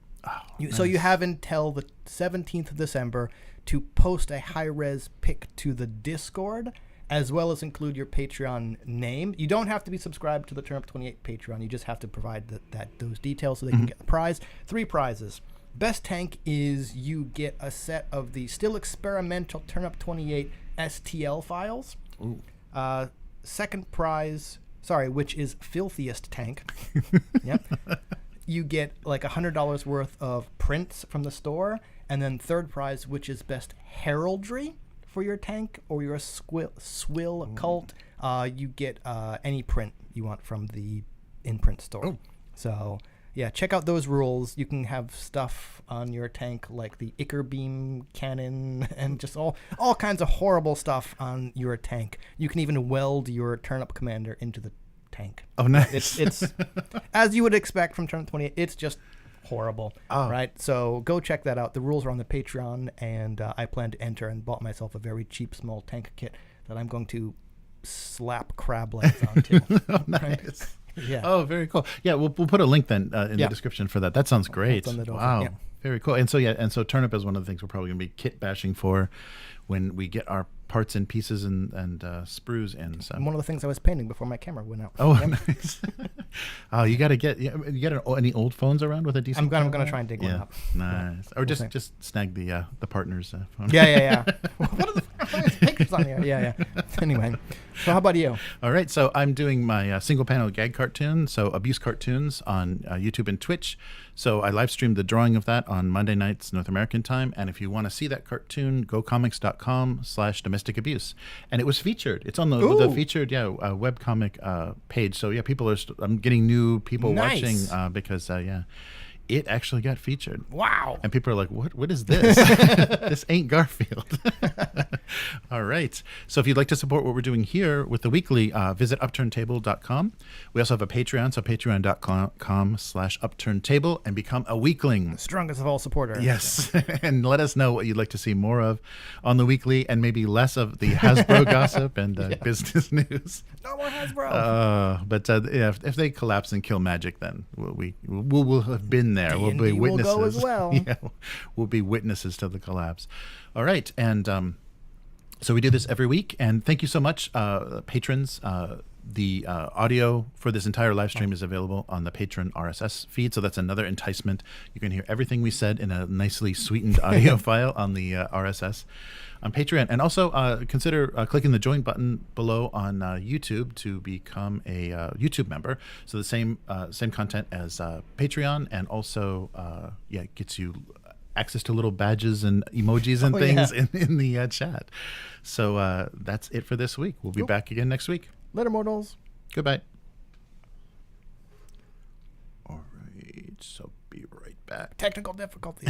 Nice. So you have until the 17th of December to post a high-res pic to the Discord, as well as include your Patreon name. You don't have to be subscribed to the Turnip 28 Patreon. You just have to provide those details so they can get the prize. 3 prizes. Best tank is you get a set of the still experimental Turnip 28 STL files. Ooh. Second prize, which is filthiest tank. Yep. You get like $100 worth of prints from the store, and then third prize, which is best heraldry for your tank or your swill cult. You get any print you want from the in-print store. Oh. So yeah, check out those rules. You can have stuff on your tank like the Icar beam cannon and just all kinds of horrible stuff on your tank. You can even weld your turnip commander into the tank. Oh, nice. It's as you would expect from Turnip 28. It's just horrible, right? So go check that out. The rules are on the Patreon, and I plan to enter and bought myself a very cheap small tank kit that I'm going to slap crab legs onto. Oh, nice. Right? Yeah. Oh, very cool. Yeah, we'll put a link then in the description for that. That sounds great. Wow. Yeah. Very cool. And so Turnip is one of the things we're probably going to be kit bashing for when we get our parts and pieces and sprues in. So. And one of the things I was painting before my camera went out. Oh, nice. Oh, you got to get any old phones around with a decent. I'm going to try and dig one up. Nice. Or just snag the partner's phone. Yeah. What are the pictures on here? Yeah. Anyway, so how about you? All right, so I'm doing my single panel gag cartoon, so abuse cartoons on YouTube and Twitch. So I live streamed the drawing of that on Monday nights North American time, and if you want to see that cartoon, go comics.com/domestic domestic abuse, and it was featured. It's on the featured webcomic page. So yeah, people are. I'm getting new people watching because it actually got featured. Wow. And people are like, what is this? This ain't Garfield. All right. So if you'd like to support what we're doing here with the weekly, visit upturntable.com. We also have a Patreon, so patreon.com/upturntable, and become a weekling. The strongest of all supporters. Yes. And let us know what you'd like to see more of on the weekly, and maybe less of the Hasbro gossip and business news. No more Hasbro. But if they collapse and kill Magic, then we'll have been there. We'll be witnesses. Will go as well. Yeah, we'll be witnesses to the collapse. All right, and so we do this every week. And thank you so much, patrons. The audio for this entire live stream is available on the Patreon RSS feed, so that's another enticement. You can hear everything we said in a nicely sweetened audio file on the RSS on Patreon. And also consider clicking the join button below on YouTube to become a YouTube member. So the same content as Patreon, and also gets you access to little badges and emojis and things in the chat. So that's it for this week. We'll be back again next week. Later, mortals. Goodbye. All right, so be right back. Technical difficulty.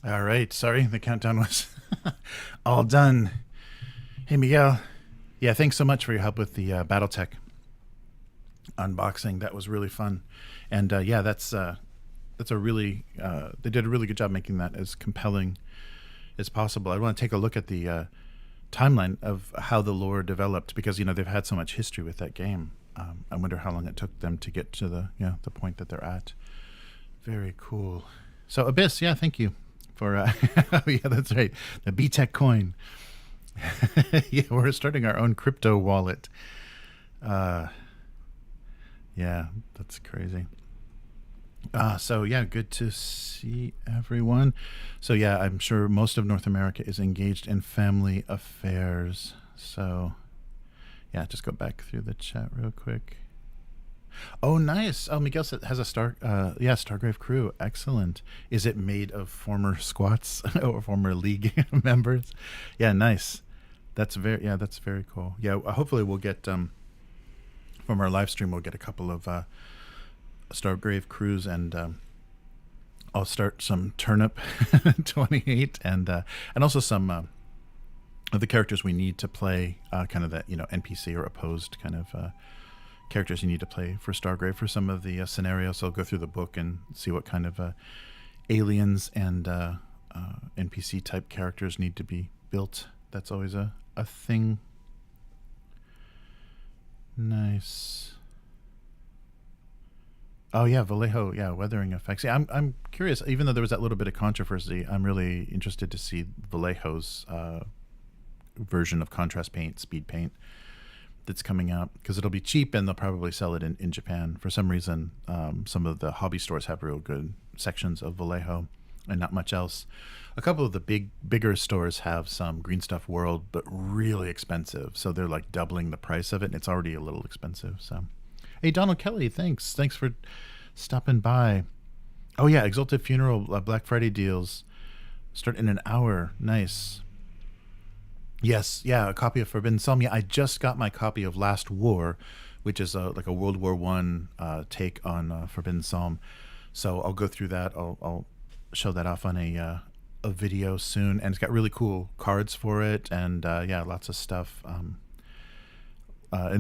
All right. Sorry, the countdown was all done. Hey, Miguel, Yeah, thanks so much for your help with the Battletech unboxing. That was really fun. And yeah, that's a really they did a really good job making that as compelling as possible. I want to take a look at the timeline of how the lore developed, because they've had so much history with that game. I wonder how long it took them to get to the point that they're at. Very cool. So Abyss, yeah, thank you for oh yeah, that's right, the BTech coin. Yeah, we're starting our own crypto wallet. Yeah, that's crazy. So yeah, good to see everyone. So yeah, I'm sure most of North America is engaged in family affairs. So yeah, just go back through the chat real quick. Oh, nice. Oh, Miguel has a Stargrave crew. Excellent. Is it made of former squats or former league members? Yeah, nice. That's very cool. Yeah, hopefully we'll get from our live stream, we'll get a couple of Stargrave crews, and I'll start some Turnip 28 and also some of the characters we need to play, kind of that NPC or opposed kind of characters you need to play for Stargrave for some of the scenarios. So I'll go through the book and see what kind of aliens and NPC type characters need to be built. That's always a thing. Nice. Oh yeah, Vallejo. Yeah, weathering effects. Yeah, I'm curious. Even though there was that little bit of controversy, I'm really interested to see Vallejo's version of contrast paint, speed paint, that's coming out, because it'll be cheap and they'll probably sell it in Japan. For some reason, some of the hobby stores have real good sections of Vallejo and not much else. A couple of the bigger stores have some Green Stuff World, but really expensive. So they're like doubling the price of it, and it's already a little expensive. So, hey, Donald Kelly, thanks for stopping by. Oh yeah, Exalted Funeral Black Friday deals start in an hour. Nice. Yes, yeah, a copy of Forbidden Psalm. Yeah, I just got my copy of Last War, which is like a World War I take on Forbidden Psalm. So I'll go through that. I'll show that off on a video soon, and it's got really cool cards for it, and yeah, lots of stuff. And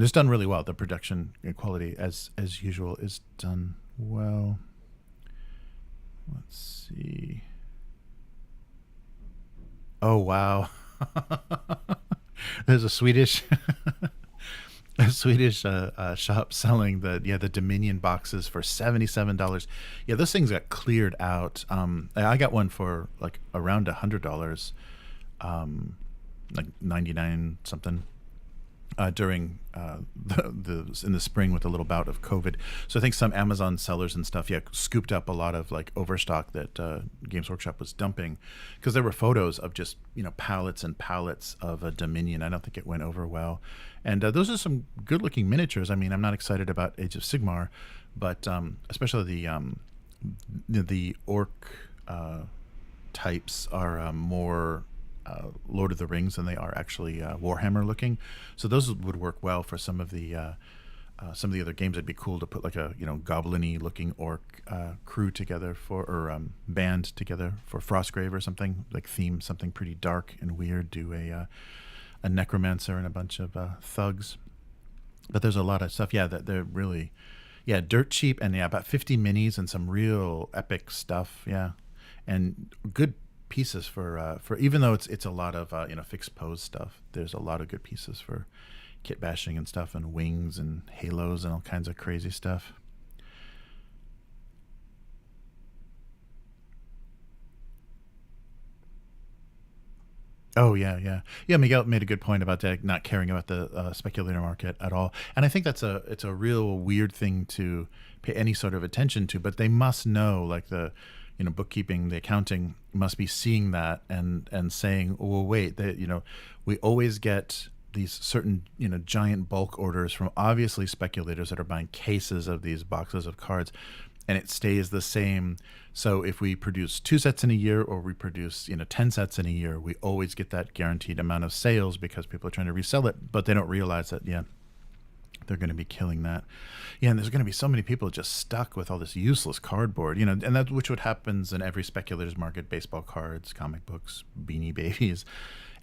it's done really well. The production quality, as usual, is done well. Let's see. Oh wow. There's a Swedish shop selling the Dominion boxes for $77. Yeah, those things got cleared out. I got one for like around $100, like 99 something. During in the spring with a little bout of COVID. So I think some Amazon sellers and stuff, scooped up a lot of like overstock that Games Workshop was dumping, because there were photos of just pallets and pallets of a Dominion. I don't think it went over well, and those are some good looking miniatures. I mean, I'm not excited about Age of Sigmar, but especially the orc types are more Lord of the Rings than they are actually Warhammer looking. So those would work well for some of the other games. It'd be cool to put like a goblin-y looking orc crew together or band together for Frostgrave or something, like theme something pretty dark and weird. Do a necromancer and a bunch of thugs. But there's a lot of stuff. Yeah, that they're really dirt cheap, and about 50 minis and some real epic stuff. Yeah, and good pieces for even though it's a lot of fixed pose stuff. There's a lot of good pieces for kit bashing and stuff, and wings and halos and all kinds of crazy stuff. Oh yeah. Miguel made a good point about that, not caring about the speculator market at all, and I think it's a real weird thing to pay any sort of attention to. But they must know, like the bookkeeping, the accounting must be seeing that and saying, oh wait, that we always get these certain giant bulk orders from obviously speculators that are buying cases of these boxes of cards, and it stays the same. So if we produce 2 sets in a year, or we produce 10 sets in a year, we always get that guaranteed amount of sales because people are trying to resell it, but they don't realize that they're going to be killing that. Yeah, and there's going to be so many people just stuck with all this useless cardboard, and that's which what happens in every speculator's market: baseball cards, comic books, Beanie Babies.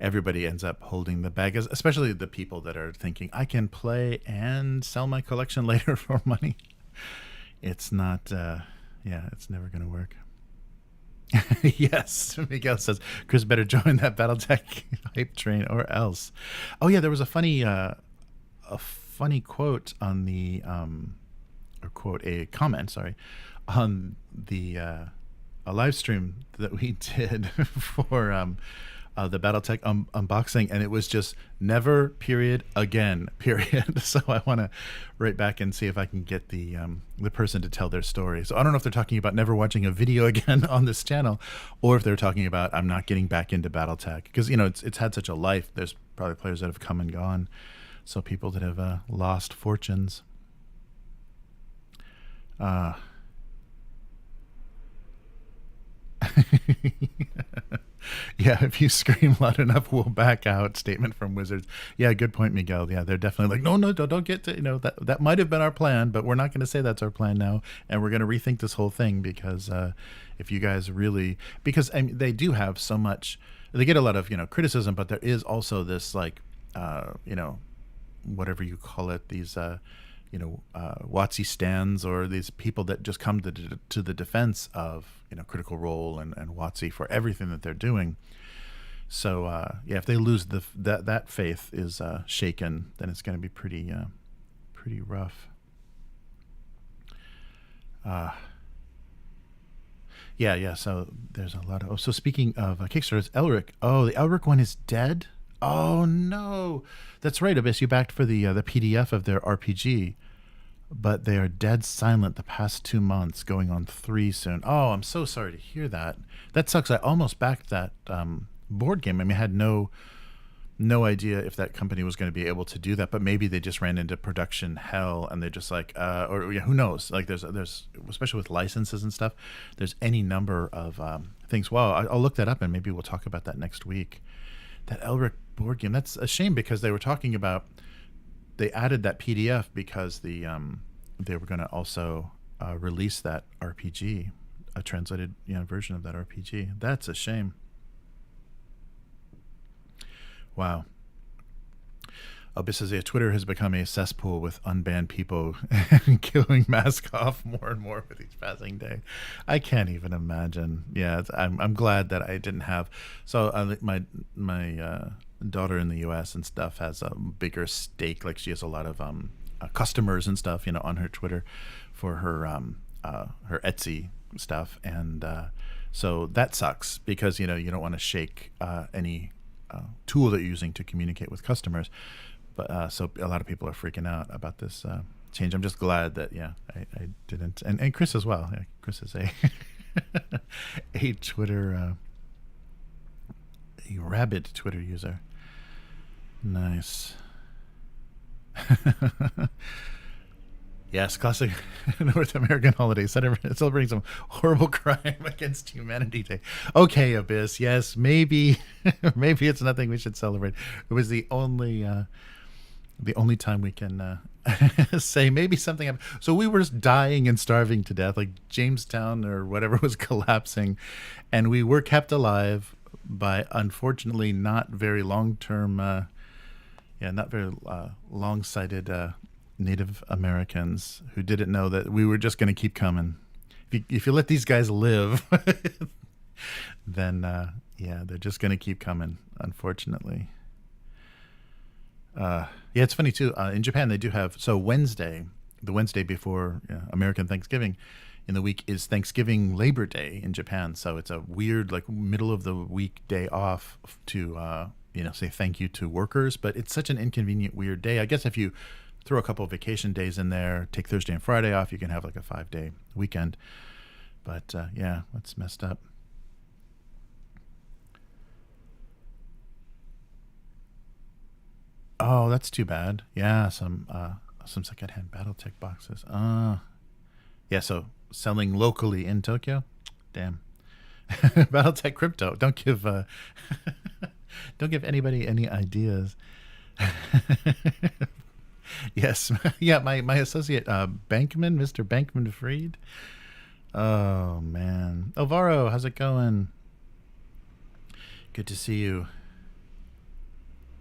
Everybody ends up holding the bag, especially the people that are thinking, I can play and sell my collection later for money. It's not, it's never going to work. Yes, Miguel says, Chris better join that Battletech hype train or else. Oh yeah, there was a funny quote on the, a comment, sorry, on the a live stream that we did for the Battletech unboxing, and it was just never, period, again, period. So I want to write back and see if I can get the person to tell their story. So I don't know if they're talking about never watching a video again on this channel, or if they're talking about I'm not getting back into Battletech, because it's had such a life. There's probably players that have come and gone, so people that have lost fortunes. Yeah, if you scream loud enough, we'll back out. Statement from Wizards. Yeah, good point, Miguel. Yeah, they're definitely like, no, don't get to, that might have been our plan, but we're not going to say that's our plan now, and we're going to rethink this whole thing, because if you guys really, because they do have so much, they get a lot of criticism, but there is also this whatever you call it, these WotC stands, or these people that just come to the defense of Critical Role and WotC for everything that they're doing. So if they lose that faith is shaken, then it's going to be pretty rough. So there's a lot of. So speaking of Kickstarters, Elric. Oh, the Elric one is dead. Oh no, that's right, Abyss. You backed for the PDF of their RPG, but they are dead silent the past 2 months, going on 3 soon. Oh, I'm so sorry to hear that. That sucks. I almost backed that board game. I mean, I had no idea if that company was going to be able to do that, but maybe they just ran into production hell, and they're just like, who knows? Like, there's especially with licenses and stuff, there's any number of things. Well, I'll look that up, and maybe we'll talk about that next week. That Elric board game, that's a shame, because they were talking about, they added that PDF because they were going to also release that RPG, a translated version of that RPG. That's a shame. Wow. Abyss says, Twitter has become a cesspool with unbanned people killing mask off more and more with each passing day. I can't even imagine. Yeah, I'm glad that I didn't have. So my daughter in the U.S. and stuff has a bigger stake. Like, she has a lot of customers and stuff, on her Twitter for her Etsy stuff, and so that sucks, because you don't want to shake any tool that you're using to communicate with customers. But so a lot of people are freaking out about this change. I'm just glad that I didn't, and Chris as well. Yeah, Chris is a Twitter a rabid Twitter user. Nice. Yes, classic North American holiday, celebrating some horrible crime against humanity day. Okay, Abyss. Yes, maybe it's nothing we should celebrate. It was the only time we can say maybe something happened. So we were dying and starving to death, like Jamestown or whatever was collapsing, and we were kept alive by, unfortunately, not very long-term, not very long-sighted Native Americans who didn't know that we were just going to keep coming. If you let these guys live, then they're just going to keep coming, unfortunately. It's funny too. In Japan, they do have, so Wednesday, the Wednesday before American Thanksgiving, in the week is Thanksgiving Labor Day in Japan. So it's a weird, like, middle of the week day off to say thank you to workers. But it's such an inconvenient, weird day. I guess if you throw a couple of vacation days in there, take Thursday and Friday off, you can have like a 5-day weekend. But it's messed up. Oh, that's too bad. Yeah, some secondhand Battletech boxes. So selling locally in Tokyo. Damn. Battletech crypto. Don't give anybody any ideas. Yes. Yeah, my associate, Bankman, Mr. Bankman Fried. Oh, man. Alvaro, how's it going? Good to see you.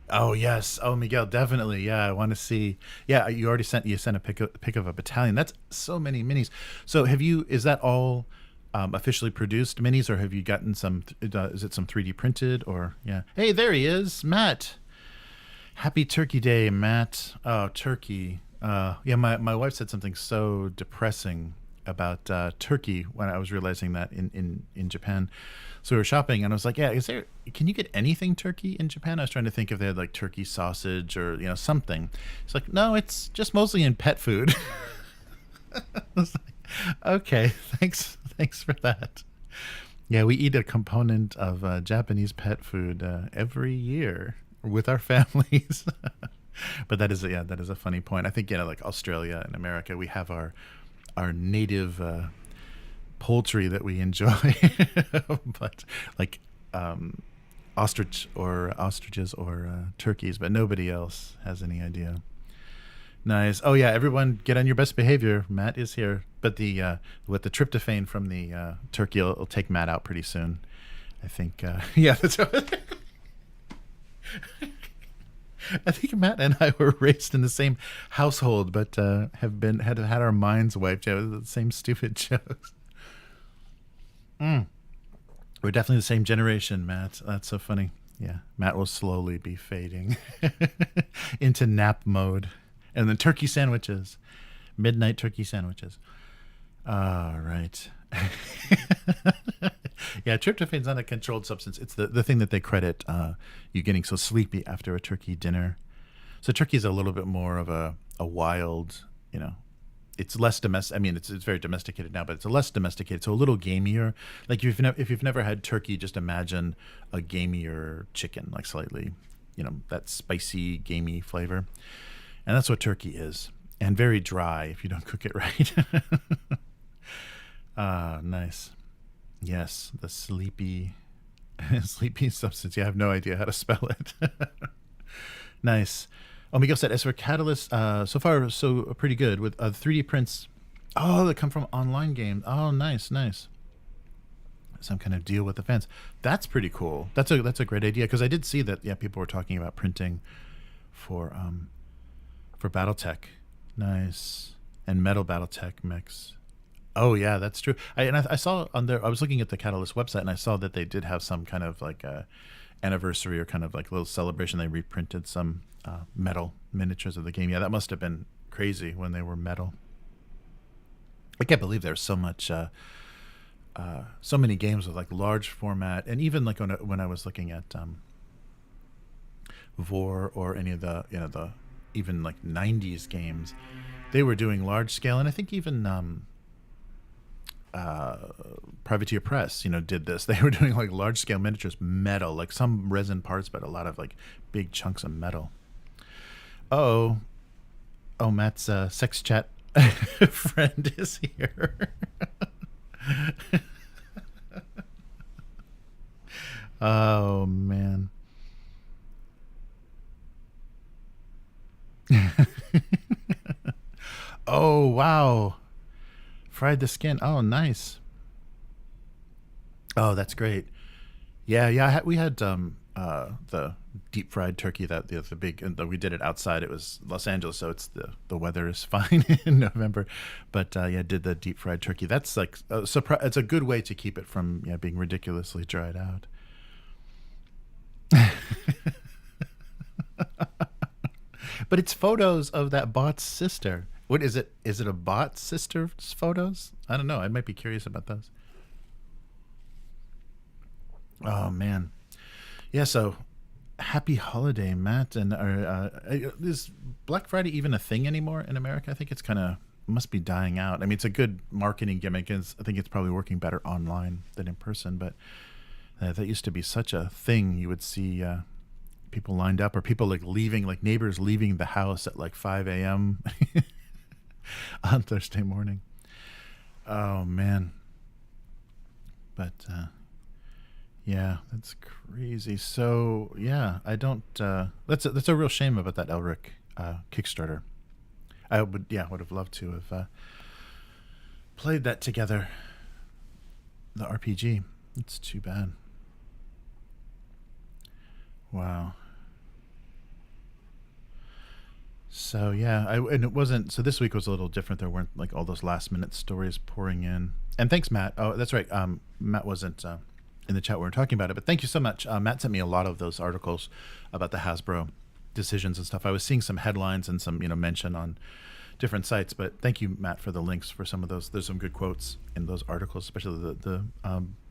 Oh, yes. Oh, Miguel, definitely. Yeah, I want to see. Yeah, you sent a pic of a battalion. That's so many minis. So is that all officially produced minis, or have you gotten some, is it some 3D printed, or, yeah. Hey, there he is, Matt. Happy Turkey Day, Matt. Oh, turkey. Yeah, my wife said something so depressing about turkey when I was realizing that in Japan. So we were shopping, and I was like, "Yeah, can you get anything turkey in Japan?" I was trying to think if they had like turkey sausage or something. It's like, no, it's just mostly in pet food. I was like, okay, thanks for that. Yeah, we eat a component of Japanese pet food every year with our families. But that is a funny point. I think like Australia and America, we have our native poultry that we enjoy, but like ostriches or turkeys, but nobody else has any idea. Nice. Oh yeah, everyone get on your best behavior. Matt is here, but with the tryptophan from the turkey will take Matt out pretty soon. I think. Yeah, that's. I think Matt and I were raised in the same household, but had our minds wiped out with the same stupid jokes. We're definitely the same generation, Matt. That's so funny. Yeah, Matt will slowly be fading into nap mode. And then turkey sandwiches, midnight turkey sandwiches. All right. Yeah, tryptophan's not a controlled substance. It's the thing that they credit you getting so sleepy after a turkey dinner. So turkey is a little bit more of a wild, it's less domestic. I mean, it's very domesticated now, but it's a less domesticated, so a little gamier. Like if you've never had turkey, just imagine a gamier chicken, like slightly, that spicy, gamey flavor. And that's what turkey is. And very dry if you don't cook it right. Nice. Yes, the sleepy substance. Yeah, I have no idea how to spell it. Nice. Oh, Miguel said, as for Catalyst, so far, so pretty good with 3D prints. Oh, that come from online games. Oh, nice. Some kind of deal with the fans. That's pretty cool. That's a great idea, because I did see that. Yeah, people were talking about printing for Battletech. Nice. And Metal Battletech mix. Oh yeah, that's true. I saw on there. I was looking at the Catalyst website, and I saw that they did have some kind of like a anniversary or kind of like a little celebration. They reprinted some metal miniatures of the game. Yeah, that must have been crazy when they were metal. I can't believe there's so much, so many games with like large format, and even like when I was looking at Vor or any of the the even like 90s games, they were doing large scale, and I think even Privateer Press, did this. They were doing like large scale miniatures, metal, like some resin parts, but a lot of like big chunks of metal. Oh, Matt's sex chat friend is here. Oh man. Oh wow. Fried the skin. Oh, nice. Oh, that's great. Yeah. We had the deep fried turkey, that the big, and we did it outside. It was Los Angeles, so it's the weather is fine in November. But yeah, did the deep fried turkey. That's like it's a good way to keep it from being ridiculously dried out. But it's photos of that bot's sister. What is it? Is it a bot sister's photos? I don't know. I might be curious about those. Oh man, yeah. So happy holiday, Matt. And is Black Friday even a thing anymore in America? I think it's must be dying out. I mean, it's a good marketing gimmick. I think it's probably working better online than in person. But that used to be such a thing. You would see people lined up, or people like leaving, like neighbors leaving the house at like 5 a.m. on Thursday morning. Oh man. But yeah, that's crazy. So yeah, I don't that's a real shame about that Elric Kickstarter. I would have loved to have played that together. The RPG. It's too bad. Wow. So and it wasn't. So this week was a little different. There weren't like all those last minute stories pouring in. And thanks, Matt. Oh, that's right. Matt wasn't in the chat when we were talking about it, but thank you so much. Matt sent me a lot of those articles about the Hasbro decisions and stuff. I was seeing some headlines and some mention on different sites, but thank you, Matt, for the links for some of those. There's some good quotes in those articles, especially the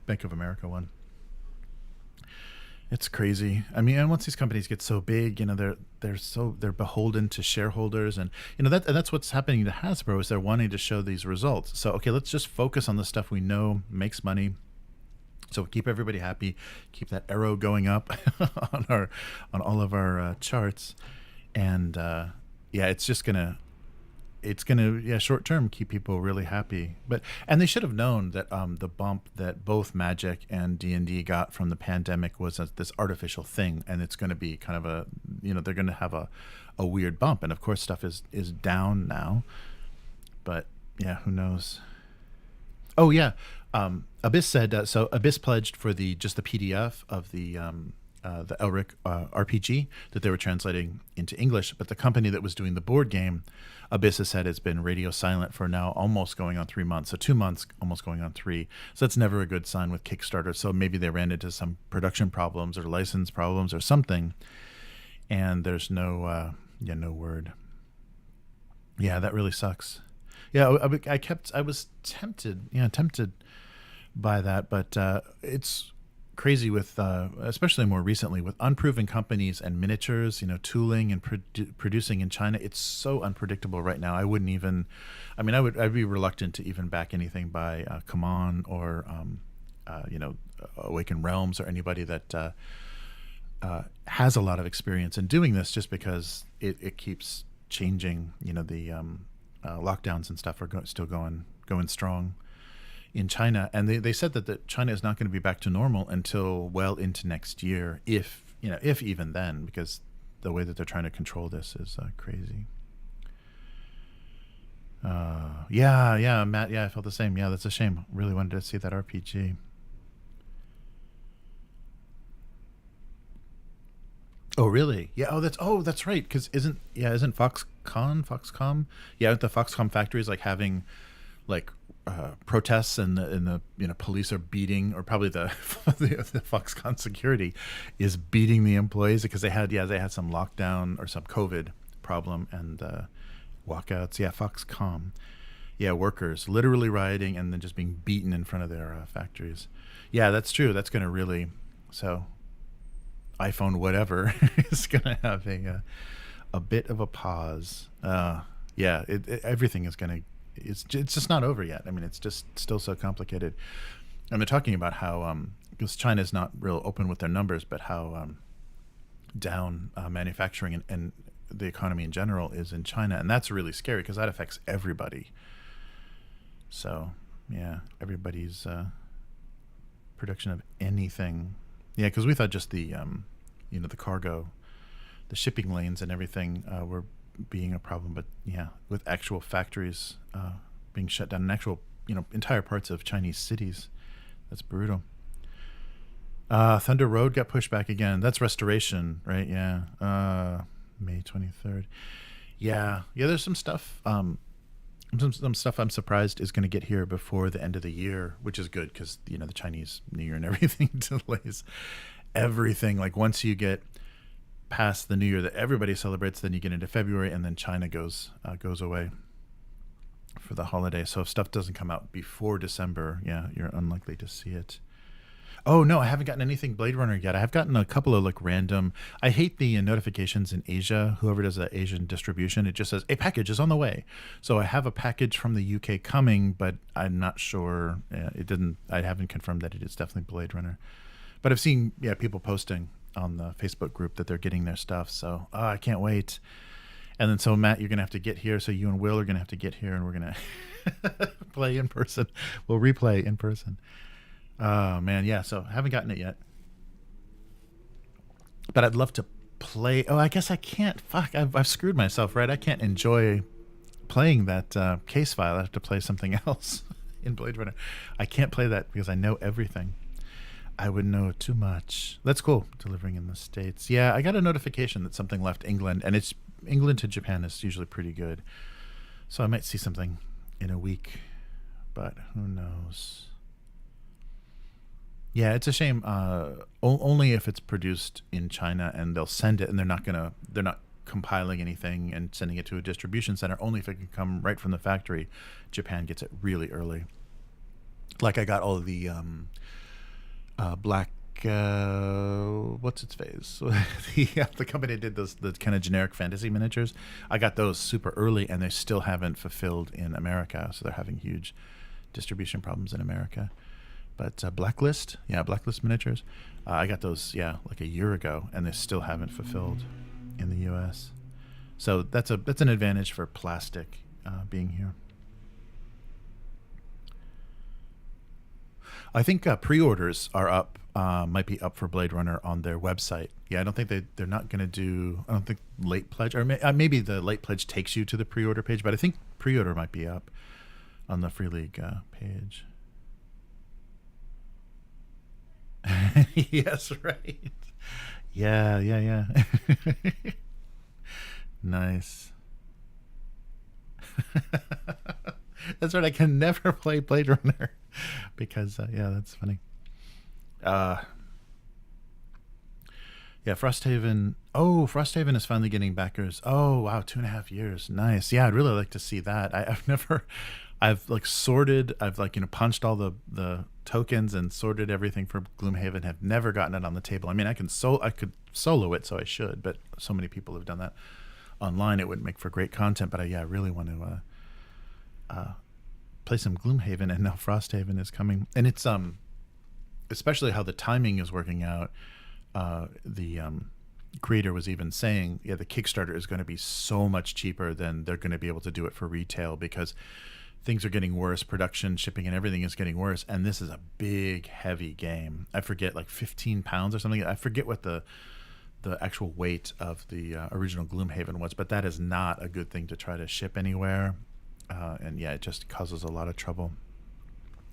Bank of America one. It's crazy. I mean, and once these companies get so big, they're beholden to shareholders, and that's what's happening to Hasbro is they're wanting to show these results. So okay, let's just focus on the stuff we know makes money. So keep everybody happy, keep that arrow going up on all of our charts, and it's gonna short term keep people really happy. And they should have known that the bump that both Magic and D&D got from the pandemic was this artificial thing, and it's going to be kind of they're going to have a weird bump, and of course stuff is down now, but who knows. Oh yeah, Abyss said so. Abyss pledged for just the PDF of the Elric RPG that they were translating into English, but the company that was doing the board game, Abyss has said, has been radio silent for now almost going on 3 months. So 2 months, almost going on 3. So that's never a good sign with Kickstarter. So maybe they ran into some production problems or license problems or something, and there's no word. Yeah, that really sucks. Yeah, I was tempted by that, but it's crazy with especially more recently with unproven companies and miniatures, tooling and producing in China. It's so unpredictable right now. I'd be reluctant to even back anything by Come On or Awaken Realms or anybody that has a lot of experience in doing this, just because it keeps changing. The lockdowns and stuff are still going strong in China, and they said that China is not going to be back to normal until well into next year, if even then, because the way that they're trying to control this is crazy. Matt, I felt the same. That's a shame. Really wanted to see that RPG. Oh really? Yeah. That's right. Because isn't Foxconn the Foxconn factories like having like protests, and the police are beating, or probably the Foxconn security is beating the employees because they had some lockdown or some COVID problem and walkouts. Foxconn, workers literally rioting and then just being beaten in front of their factories. That's true. That's going to really, so iPhone whatever is going to have a bit of a pause. Everything is going to. It's just not over yet. I mean, it's just still so complicated. And they're talking about how because China is not real open with their numbers, but how down manufacturing and the economy in general is in China, and that's really scary because that affects everybody. So everybody's production of anything. Because we thought just the the cargo, the shipping lanes and everything were being a problem, but with actual factories being shut down and actual entire parts of Chinese cities, that's brutal. Thunder Road got pushed back again. That's Restoration, right? May 23rd. There's some stuff some stuff I'm surprised is going to get here before the end of the year, which is good because the Chinese New Year and everything delays everything. Like once you get past the New Year that everybody celebrates, then you get into February, and then China goes away for the holiday. So if stuff doesn't come out before December, you're unlikely to see it. Oh no, I haven't gotten anything Blade Runner yet. I have gotten a couple of like random. I hate the notifications in Asia. Whoever does the Asian distribution, it just says a package is on the way. So I have a package from the UK coming, but I'm not sure. It didn't. I haven't confirmed that it is definitely Blade Runner, but I've seen people posting on the Facebook group that they're getting their stuff. So I can't wait. And then so Matt, you're gonna have to get here. So you and Will are gonna have to get here, and we're gonna play in person. We'll replay in person. Oh man, so haven't gotten it yet, but I'd love to play. Oh, I guess I can't. Fuck, I've screwed myself, right? I can't enjoy playing that case file. I have to play something else in Blade Runner. I can't play that because I know everything. I would know too much. That's cool. Delivering in the States. Yeah, I got a notification that something left England, and it's England to Japan is usually pretty good. So I might see something in a week, but who knows? Yeah, it's a shame. Only if it's produced in China and they'll send it, and they're not compiling anything and sending it to a distribution center. Only if it can come right from the factory. Japan gets it really early. Like I got all of the black. What's its face? The company that did the kind of generic fantasy miniatures. I got those super early, and they still haven't fulfilled in America. So they're having huge distribution problems in America. But Blacklist miniatures. I got those, like a year ago, and they still haven't fulfilled in the U.S. So that's an advantage for plastic being here. I think pre-orders are up. Might be up for Blade Runner on their website. Yeah, I don't think they're not going to do. I don't think late pledge, or maybe the late pledge takes you to the pre-order page. But I think pre-order might be up on the Free League page. Yes, right. Yeah. Nice. That's right. I can never play Blade Runner because that's funny. Frosthaven. Oh, Frosthaven is finally getting backers. Oh wow, 2.5 years. Nice. Yeah, I'd really like to see that. I've sorted. I've punched all the tokens and sorted everything for Gloomhaven. Have never gotten it on the table. I mean, I could solo it, so I should. But so many people have done that online. It would make for great content. But I really want to play some Gloomhaven, and now Frosthaven is coming, and it's especially how the timing is working out. The creator was even saying, the Kickstarter is going to be so much cheaper than they're going to be able to do it for retail because things are getting worse. Production, shipping, and everything is getting worse. And this is a big, heavy game. I forget, 15 pounds or something. I forget what the actual weight of the original Gloomhaven was, but that is not a good thing to try to ship anywhere. And it just causes a lot of trouble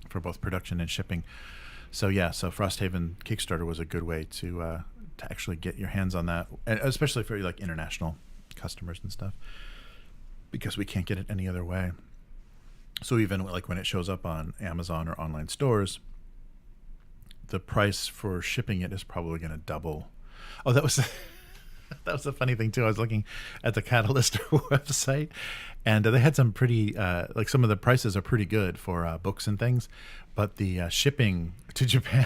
for both production and shipping. So Frosthaven Kickstarter was a good way to actually get your hands on that, and especially for international customers and stuff, because we can't get it any other way. So even when it shows up on Amazon or online stores, the price for shipping it is probably going to double. Oh, that was that was a funny thing too. I was looking at the Catalyst website, and they had some pretty some of the prices are pretty good for books and things, but the shipping to Japan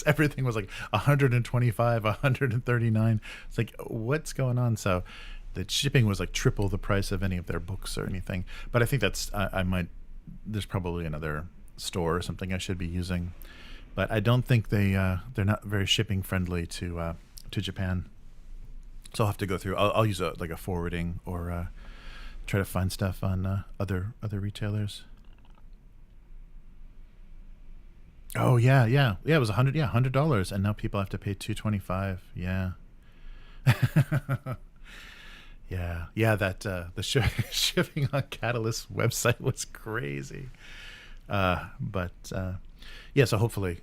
everything was 125, 139. It's what's going on? So the shipping was triple the price of any of their books or anything. But I think that's there's probably another store or something I should be using, but I don't think they're not very shipping friendly to Japan. So I'll have to go through. I'll use a forwarding or try to find stuff on other retailers. Oh yeah. It was $100, and now people have to pay $225. Yeah. That the shipping on Catalyst website was crazy. So hopefully,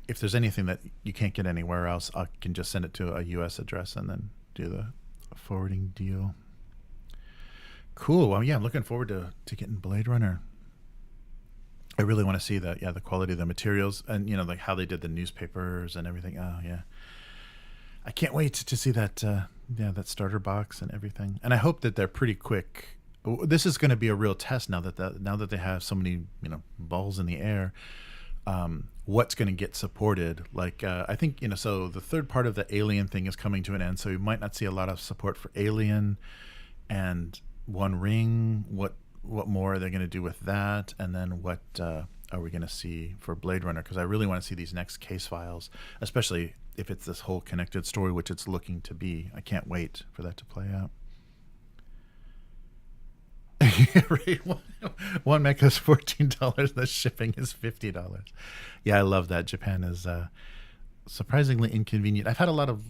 if there's anything that you can't get anywhere else, I can just send it to a U.S. address and then do the forwarding deal. Cool. Well, I'm looking forward to getting Blade Runner. I really want to see the quality of the materials and how they did the newspapers and everything. Oh yeah, I can't wait to see that that starter box and everything. And I hope that they're pretty quick. This is going to be a real test now that they have so many balls in the air. What's going to get supported? I think so the third part of the Alien thing is coming to an end, so we might not see a lot of support for Alien and One Ring. What more are they going to do with that? And then what are we going to see for Blade Runner? Because I really want to see these next case files, especially if it's this whole connected story, which it's looking to be. I can't wait for that to play out. Right. One mecha is $14. The shipping is $50. Yeah, I love that. Japan is surprisingly inconvenient. I've had a lot of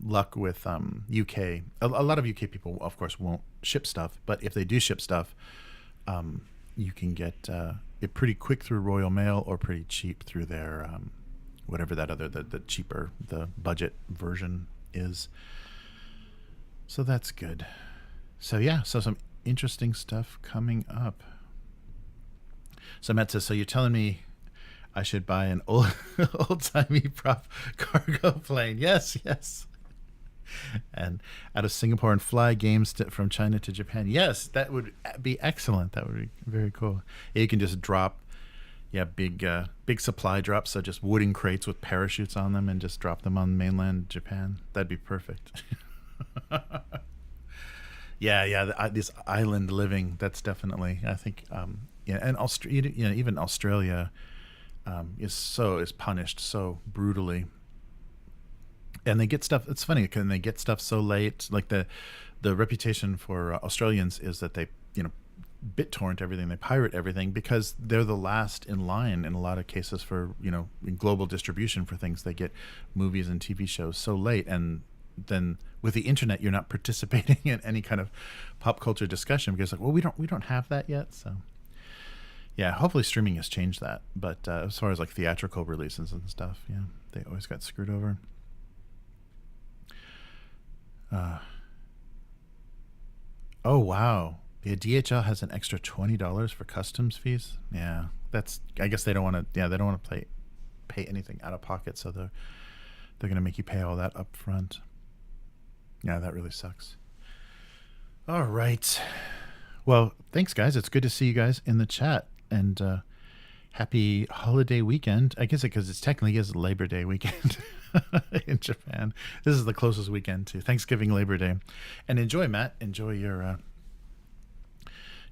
luck with UK. A lot of UK people, of course, won't ship stuff, but if they do ship stuff, you can get it pretty quick through Royal Mail or pretty cheap through their whatever that other the cheaper the budget version is. So that's good. So yeah, so some interesting stuff coming up. So Matt says, so you're telling me I should buy an old-timey prop cargo plane? Yes. And out of Singapore and fly games from China to Japan. Yes, that would be excellent. That would be very cool. You can just drop, big supply drops. So just wooden crates with parachutes on them and just drop them on mainland Japan. That'd be perfect. This island living. That's definitely. I think. And even Australia is punished so brutally. And they get stuff. It's funny because they get stuff so late. Like the reputation for Australians is that they BitTorrent everything, they pirate everything because they're the last in line in a lot of cases for in global distribution for things. They get movies and TV shows so late, and then with the internet, you're not participating in any kind of pop culture discussion because we don't have that yet. So yeah, hopefully streaming has changed that. But as far as like theatrical releases and stuff, they always got screwed over. Oh wow, the DHL has an extra $20 for customs fees. Yeah, I guess they don't want to. Yeah, they don't want to pay anything out of pocket, so they're gonna make you pay all that up front. Yeah, that really sucks. All right, well, thanks guys. It's good to see you guys in the chat, and happy holiday weekend. I guess because it's technically is Labor Day weekend. In Japan. This is the closest weekend to Thanksgiving, Labor Day. And enjoy, Matt. Enjoy your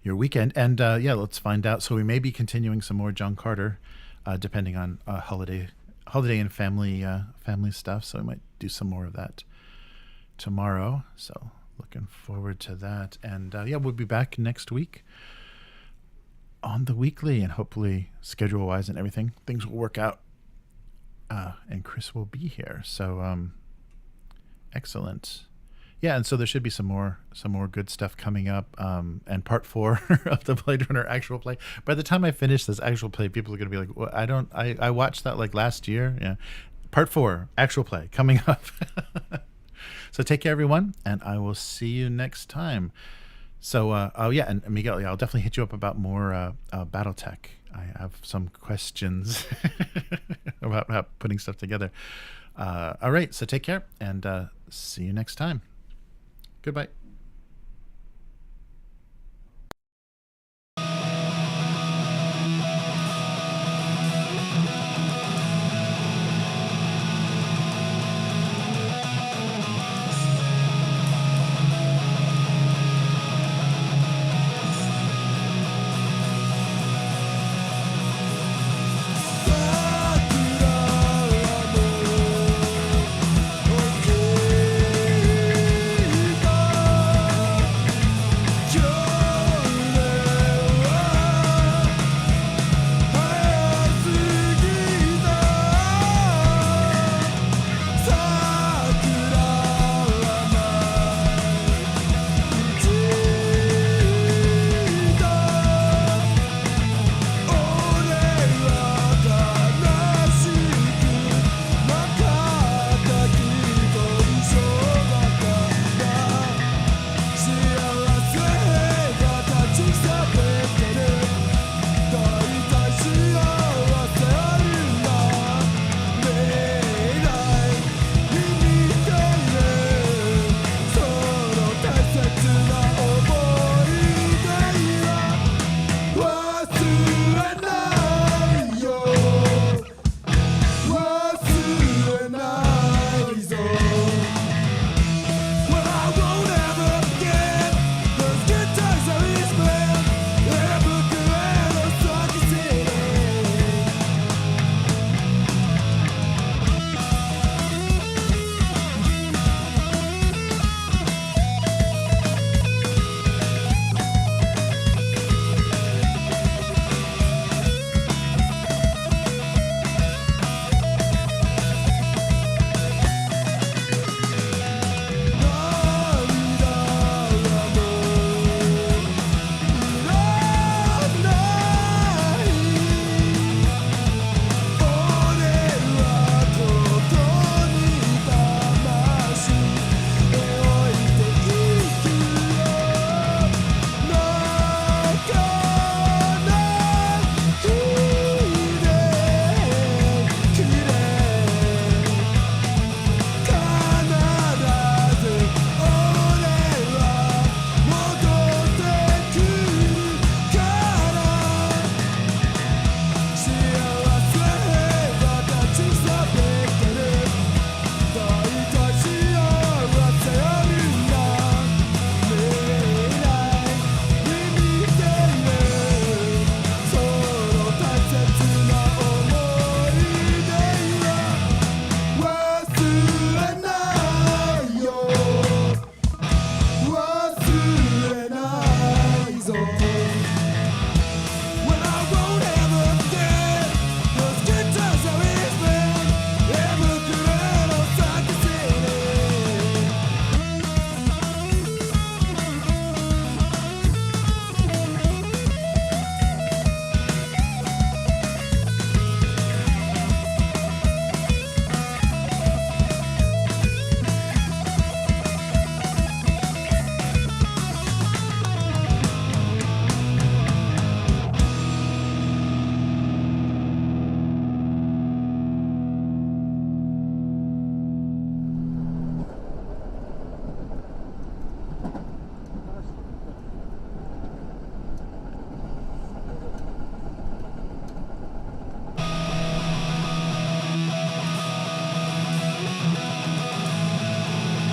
weekend. And let's find out. So we may be continuing some more John Carter, depending on holiday and family stuff. So we might do some more of that tomorrow. So looking forward to that. And we'll be back next week on the weekly, and hopefully schedule-wise and everything, things will work out. And Chris will be here. So excellent. Yeah, and so there should be some more good stuff coming up. And part 4 of the Blade Runner actual play. By the time I finish this actual play, people are gonna be like, well, I watched that like last year. Yeah. Part 4, actual play coming up. So take care everyone, and I will see you next time. So and Miguel, I'll definitely hit you up about more Battletech. I have some questions about putting stuff together. All right, so take care, and see you next time. Goodbye.